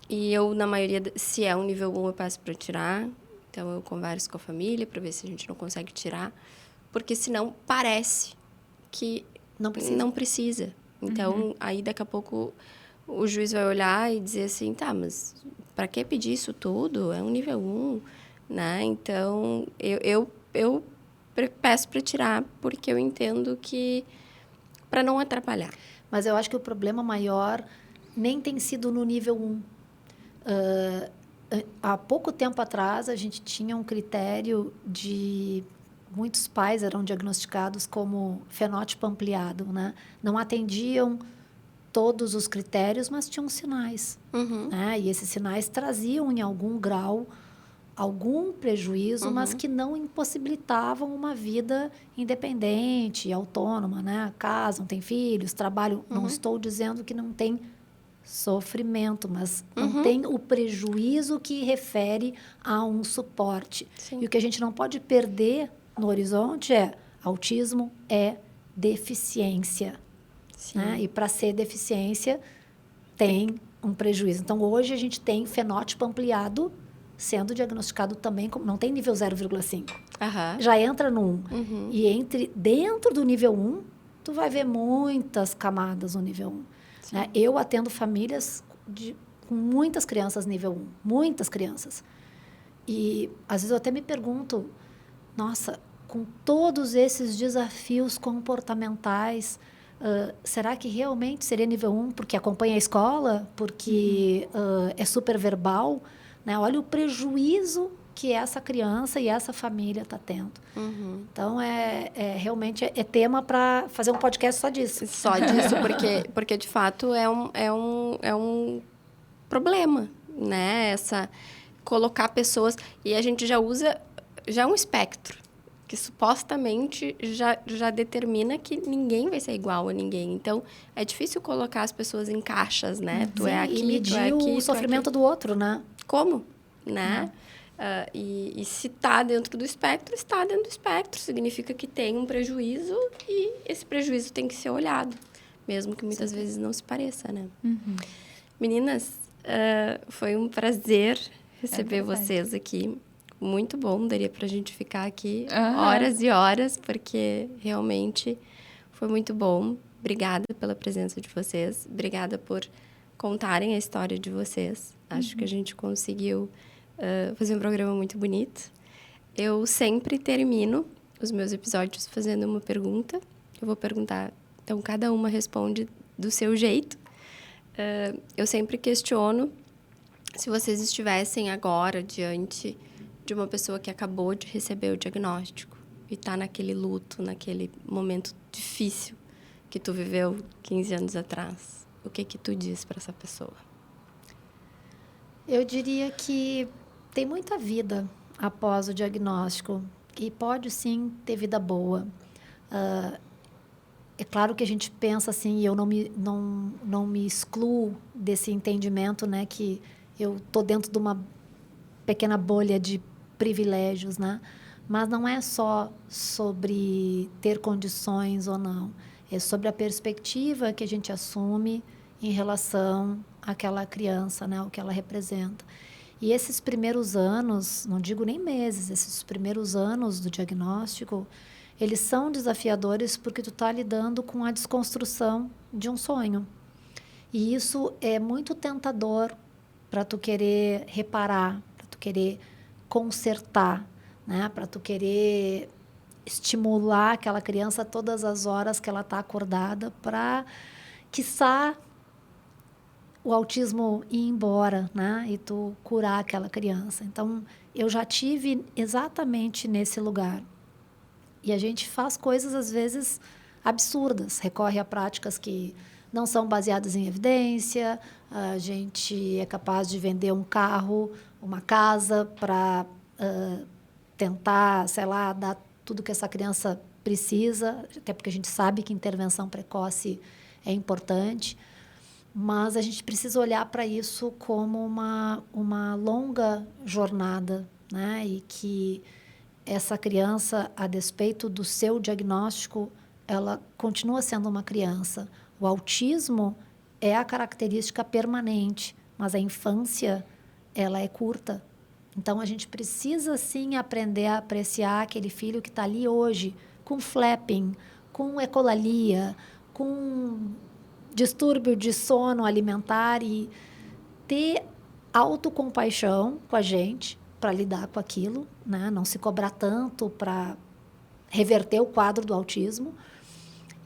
A: e eu, na maioria, se é um nível 1, eu peço para tirar, então eu converso com a família para ver se a gente não consegue tirar, porque senão parece que não precisa. Então, aí daqui a pouco o juiz vai olhar e dizer assim, tá, mas para que pedir isso tudo? É um nível 1, né? Então, eu peço para tirar, porque eu entendo que para não atrapalhar.
B: Mas eu acho que o problema maior nem tem sido no nível 1. Há pouco tempo atrás, a gente tinha um critério de... Muitos pais eram diagnosticados como fenótipo ampliado, né? Não atendiam todos os critérios, mas tinham sinais. Né? E esses sinais traziam, em algum grau, algum prejuízo, mas que não impossibilitavam uma vida independente, autônoma, né? Casam, têm filhos, trabalham. Não estou dizendo que não tem sofrimento, mas não tem o prejuízo que refere a um suporte.
A: Sim.
B: E o que a gente não pode perder no horizonte é autismo é deficiência. Né? E para ser deficiência, tem um prejuízo. Então, hoje, a gente tem fenótipo ampliado sendo diagnosticado também como... Não tem nível 0,5. já entra no 1. E dentro do nível 1, tu vai ver muitas camadas no nível 1. Né? Eu atendo famílias com muitas crianças nível 1. Muitas crianças. E, às vezes, eu até me pergunto, nossa, com todos esses desafios comportamentais, será que realmente seria nível 1 porque acompanha a escola, porque é super verbal? Né? Olha o prejuízo que essa criança e essa família está tendo. Então, realmente é tema para fazer um podcast só disso.
A: Só disso, porque de fato é um problema, né? Colocar pessoas... E a gente já usa um espectro, que supostamente já determina que ninguém vai ser igual a ninguém. Então, é difícil colocar as pessoas em caixas, né? Tu é aqui,
B: e medir
A: tu é aqui,
B: o sofrimento do outro, né?
A: Como? Né? E se está dentro do espectro, está dentro do espectro. Significa que tem um prejuízo e esse prejuízo tem que ser olhado. Mesmo que muitas vezes não se pareça, né? Meninas, foi um prazer receber vocês aqui. Muito bom, daria pra gente ficar aqui horas e horas, porque realmente foi muito bom. Obrigada pela presença de vocês. Obrigada por contarem a história de vocês. Acho que a gente conseguiu fazer um programa muito bonito. Eu sempre termino os meus episódios fazendo uma pergunta. Eu vou perguntar, então cada uma responde do seu jeito. Eu sempre questiono se vocês estivessem agora diante de uma pessoa que acabou de receber o diagnóstico e está naquele luto, naquele momento difícil que tu viveu 15 anos atrás. O que tu diz para essa pessoa?
B: Eu diria que tem muita vida após o diagnóstico e pode sim ter vida boa. É claro que a gente pensa assim, e eu não me excluo desse entendimento, né, que eu estou dentro de uma pequena bolha de privilégios, né? Mas não é só sobre ter condições ou não, é sobre a perspectiva que a gente assume em relação àquela criança, né, o que ela representa. E esses primeiros anos, não digo nem meses, esses primeiros anos do diagnóstico, eles são desafiadores porque tu está lidando com a desconstrução de um sonho. E isso é muito tentador para tu querer reparar, para tu querer consertar, né? Para tu querer estimular aquela criança todas as horas que ela está acordada para, quiçá, o autismo ir embora, né? E tu curar aquela criança. Então, eu já tive exatamente nesse lugar. E a gente faz coisas, às vezes, absurdas. Recorre a práticas que não são baseadas em evidência. A gente é capaz de vender um carro, uma casa, para tentar, sei lá, dar tudo que essa criança precisa. Até porque a gente sabe que intervenção precoce é importante. Mas a gente precisa olhar para isso como uma longa jornada, né? E que essa criança, a despeito do seu diagnóstico, ela continua sendo uma criança. O autismo é a característica permanente, mas a infância, ela é curta. Então, a gente precisa, sim, aprender a apreciar aquele filho que está ali hoje, com flapping, com ecolalia, com distúrbio de sono alimentar e ter autocompaixão com a gente para lidar com aquilo, né? Não se cobrar tanto para reverter o quadro do autismo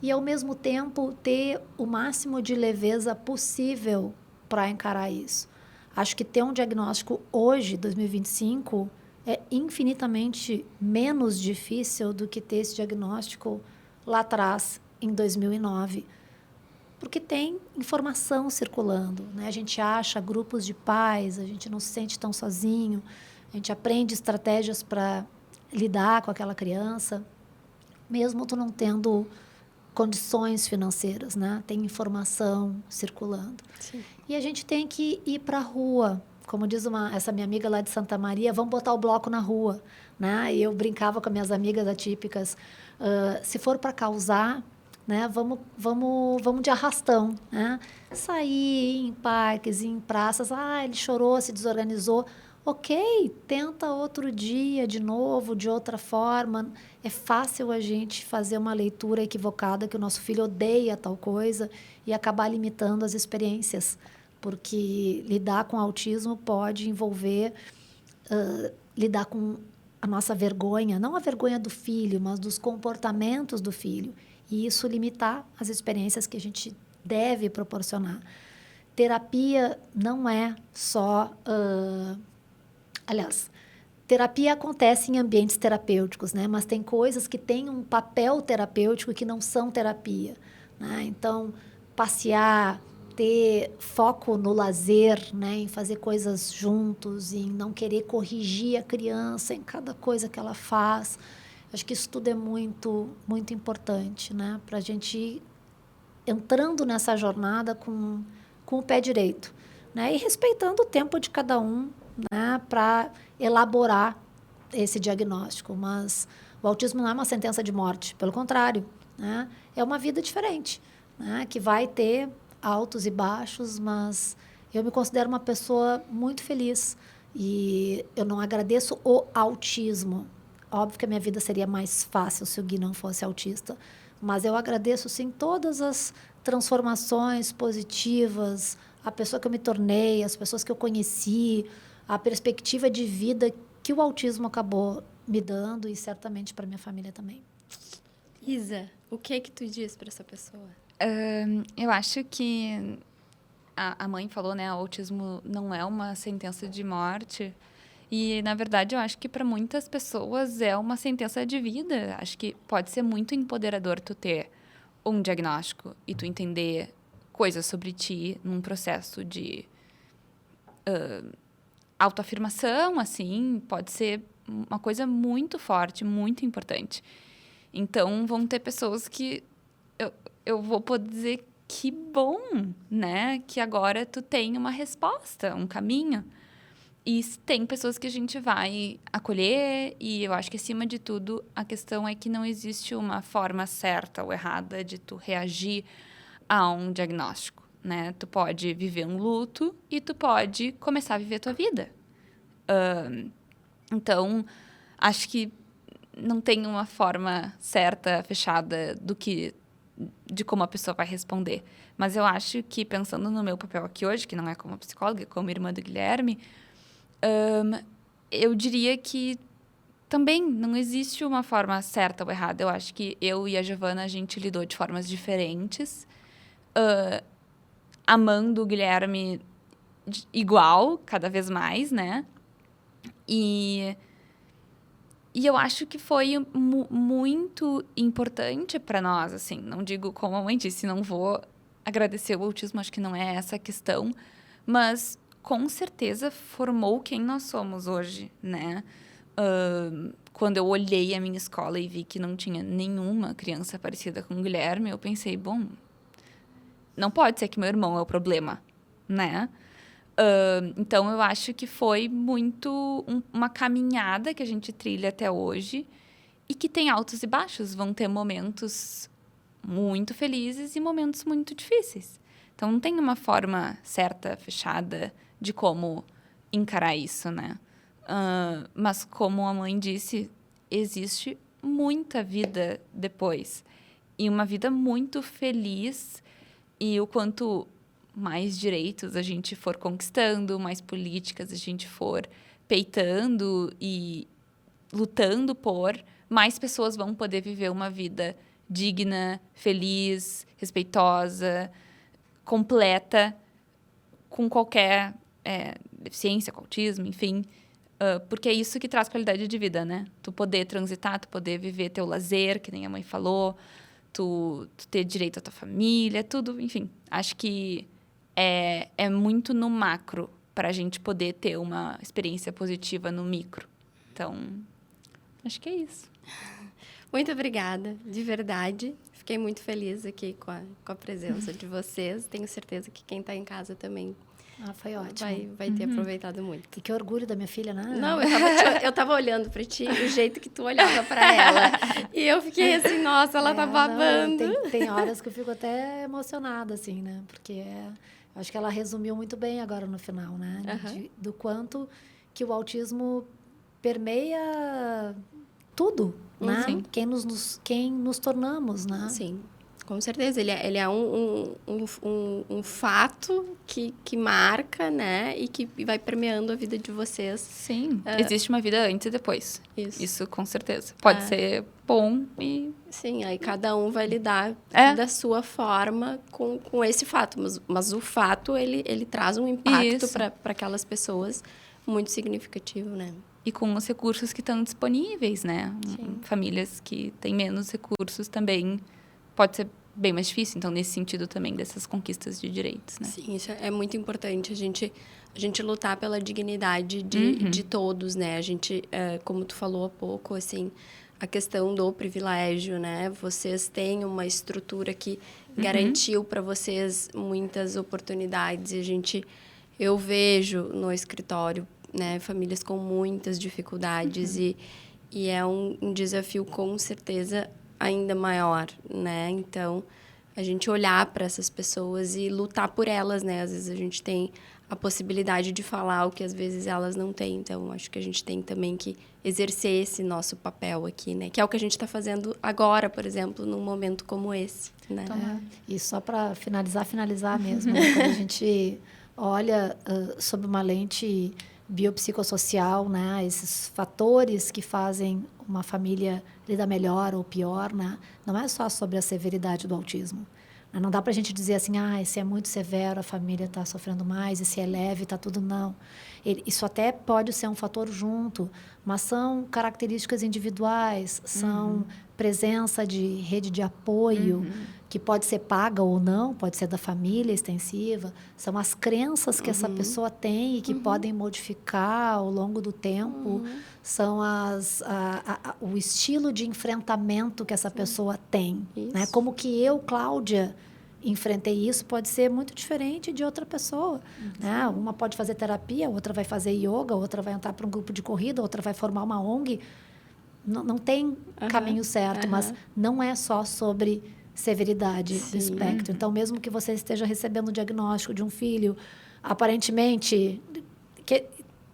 B: e, ao mesmo tempo, ter o máximo de leveza possível para encarar isso. Acho que ter um diagnóstico hoje, 2025, é infinitamente menos difícil do que ter esse diagnóstico lá atrás, em 2009. Porque tem informação circulando, né? A gente acha grupos de pais, a gente não se sente tão sozinho, a gente aprende estratégias para lidar com aquela criança, mesmo tu não tendo condições financeiras, né? Tem informação circulando.
A: Sim.
B: E a gente tem que ir para a rua. Como diz essa minha amiga lá de Santa Maria, vamos botar o bloco na rua, né? E eu brincava com as minhas amigas atípicas, se for para causar, né? Vamos de arrastão, né? Sair em parques, em praças. Ele chorou, se desorganizou. Ok, tenta outro dia, de novo, de outra forma. É fácil a gente fazer uma leitura equivocada que o nosso filho odeia tal coisa e acabar limitando as experiências. Porque lidar com autismo pode envolver lidar com a nossa vergonha, não a vergonha do filho, mas dos comportamentos do filho. E isso limitar as experiências que a gente deve proporcionar. Terapia não é só... aliás, terapia acontece em ambientes terapêuticos, né? Mas tem coisas que têm um papel terapêutico e que não são terapia, né? Então, passear, ter foco no lazer, né? Em fazer coisas juntos, em não querer corrigir a criança em cada coisa que ela faz. Acho que isso tudo é muito, muito importante, né? Para a gente ir entrando nessa jornada com o pé direito, né? E respeitando o tempo de cada um, né? Para elaborar esse diagnóstico. Mas o autismo não é uma sentença de morte, pelo contrário, né? É uma vida diferente, né? Que vai ter altos e baixos, mas eu me considero uma pessoa muito feliz e eu não agradeço o autismo. Óbvio que a minha vida seria mais fácil se o Gui não fosse autista, mas eu agradeço, sim, todas as transformações positivas, a pessoa que eu me tornei, as pessoas que eu conheci, a perspectiva de vida que o autismo acabou me dando e certamente para minha família também.
A: Isa, o que tu diz para essa pessoa?
C: Eu acho que a mãe falou, né? O autismo não é uma sentença de morte. E, na verdade, eu acho que para muitas pessoas é uma sentença de vida. Acho que pode ser muito empoderador tu ter um diagnóstico e tu entender coisas sobre ti num processo de autoafirmação, assim. Pode ser uma coisa muito forte, muito importante. Então, vão ter pessoas que eu vou poder dizer que bom, né? Que agora tu tem uma resposta, um caminho. E tem pessoas que a gente vai acolher e eu acho que, acima de tudo, a questão é que não existe uma forma certa ou errada de tu reagir a um diagnóstico, né? Tu pode viver um luto e tu pode começar a viver a tua vida. Então, acho que não tem uma forma certa, fechada de como a pessoa vai responder. Mas eu acho que, pensando no meu papel aqui hoje, que não é como psicóloga, é como irmã do Guilherme, eu diria que também não existe uma forma certa ou errada. Eu acho que eu e a Giovana, a gente lidou de formas diferentes, amando o Guilherme igual, cada vez mais, né? E eu acho que foi muito importante para nós, assim. Não digo, como a mãe disse, não vou agradecer o autismo, acho que não é essa a questão. Mas, com certeza, formou quem nós somos hoje, né? Quando eu olhei a minha escola e vi que não tinha nenhuma criança parecida com o Guilherme, eu pensei, bom, não pode ser que meu irmão é o problema, né? Então, eu acho que foi muito uma caminhada que a gente trilha até hoje e que tem altos e baixos. Vão ter momentos muito felizes e momentos muito difíceis. Então, não tem uma forma certa, fechada, de como encarar isso, né? Mas, como a mãe disse, existe muita vida depois. E uma vida muito feliz. E o quanto mais direitos a gente for conquistando, mais políticas a gente for peitando e lutando por, mais pessoas vão poder viver uma vida digna, feliz, respeitosa, completa, com qualquer deficiência, com autismo, enfim. Porque é isso que traz qualidade de vida, né? Tu poder transitar, tu poder viver teu lazer, que nem a mãe falou, tu ter direito à tua família, tudo, enfim. Acho que é muito no macro para a gente poder ter uma experiência positiva no micro. Então, acho que é isso.
A: Muito obrigada, de verdade. Fiquei muito feliz aqui com a presença de vocês. Tenho certeza que quem está em casa também
B: Foi ótimo.
A: vai ter aproveitado muito.
B: Que orgulho da minha filha, né?
A: Não, eu tava olhando para ti, o jeito que tu olhava para ela. E eu fiquei assim, nossa, ela tá babando.
B: Não, tem horas que eu fico até emocionada, assim, né? Porque acho que ela resumiu muito bem agora no final, né? Do quanto que o autismo permeia tudo, né?
C: Sim.
B: Quem nos tornamos, né?
A: Sim, com certeza. Ele é um fato que marca, né? E que vai permeando a vida de vocês.
C: Sim, existe uma vida antes e depois.
A: Isso.
C: Isso com certeza. Pode ser bom e...
A: Sim, aí cada um vai lidar da sua forma com esse fato. Mas o fato, ele traz um impacto para aquelas pessoas muito significativo, né?
C: E com os recursos que estão disponíveis, né?
A: Sim.
C: Famílias que têm menos recursos também pode ser bem mais difícil. Então, nesse sentido também, dessas conquistas de direitos, né?
A: Sim, isso é muito importante. A gente lutar pela dignidade de todos, né? A gente, como tu falou há pouco, assim, a questão do privilégio, né? Vocês têm uma estrutura que garantiu para vocês muitas oportunidades. E eu vejo no escritório, né, famílias com muitas dificuldades e é um desafio com certeza ainda maior, né? Então, a gente olhar para essas pessoas e lutar por elas, né? Às vezes a gente tem a possibilidade de falar o que às vezes elas não têm. Então, acho que a gente tem também que exercer esse nosso papel aqui, né? Que é o que a gente está fazendo agora, por exemplo, num momento como esse, né?
B: E só para finalizar mesmo, né? Quando a gente olha sob uma lente biopsicossocial, né? Esses fatores que fazem uma família lidar melhor ou pior, né? Não é só sobre a severidade do autismo. Não dá para a gente dizer assim, se é muito severo, a família está sofrendo mais, e se é leve, está tudo, não. Isso até pode ser um fator junto, mas são características individuais, são presença de rede de apoio, que pode ser paga ou não, pode ser da família extensiva, são as crenças que essa pessoa tem e que podem modificar ao longo do tempo, são o estilo de enfrentamento que essa pessoa tem. Né? Como que eu, Cláudia, enfrentei isso, pode ser muito diferente de outra pessoa. Né? Uma pode fazer terapia, outra vai fazer yoga, outra vai entrar para um grupo de corrida, outra vai formar uma ONG. Não tem caminho certo, mas não é só sobre severidade do espectro. Então, mesmo que você esteja recebendo o diagnóstico de um filho, aparentemente,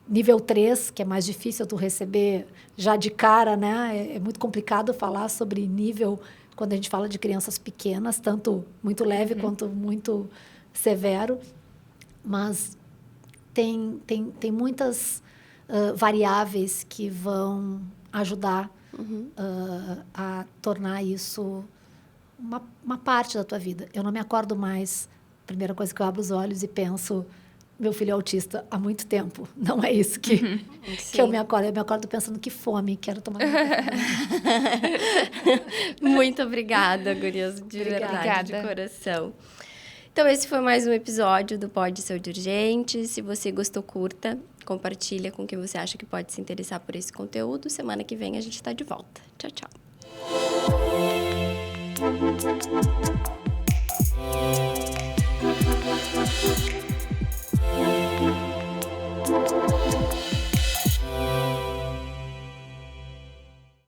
B: nível 3, que é mais difícil tu receber já de cara, né? É muito complicado falar sobre nível quando a gente fala de crianças pequenas, tanto muito leve quanto muito severo. Mas tem muitas variáveis que vão ajudar a tornar isso uma parte da tua vida. Eu não me acordo mais, a primeira coisa que eu abro os olhos e penso, meu filho é autista há muito tempo. Não é isso que eu me acordo. Eu me acordo pensando, que fome, quero tomar
A: Muito obrigada, gurias, de verdade, de coração. Então, esse foi mais um episódio do Pode Saúde Urgente. Se você gostou, curta, compartilha com quem você acha que pode se interessar por esse conteúdo. Semana que vem a gente está de volta. Tchau, tchau.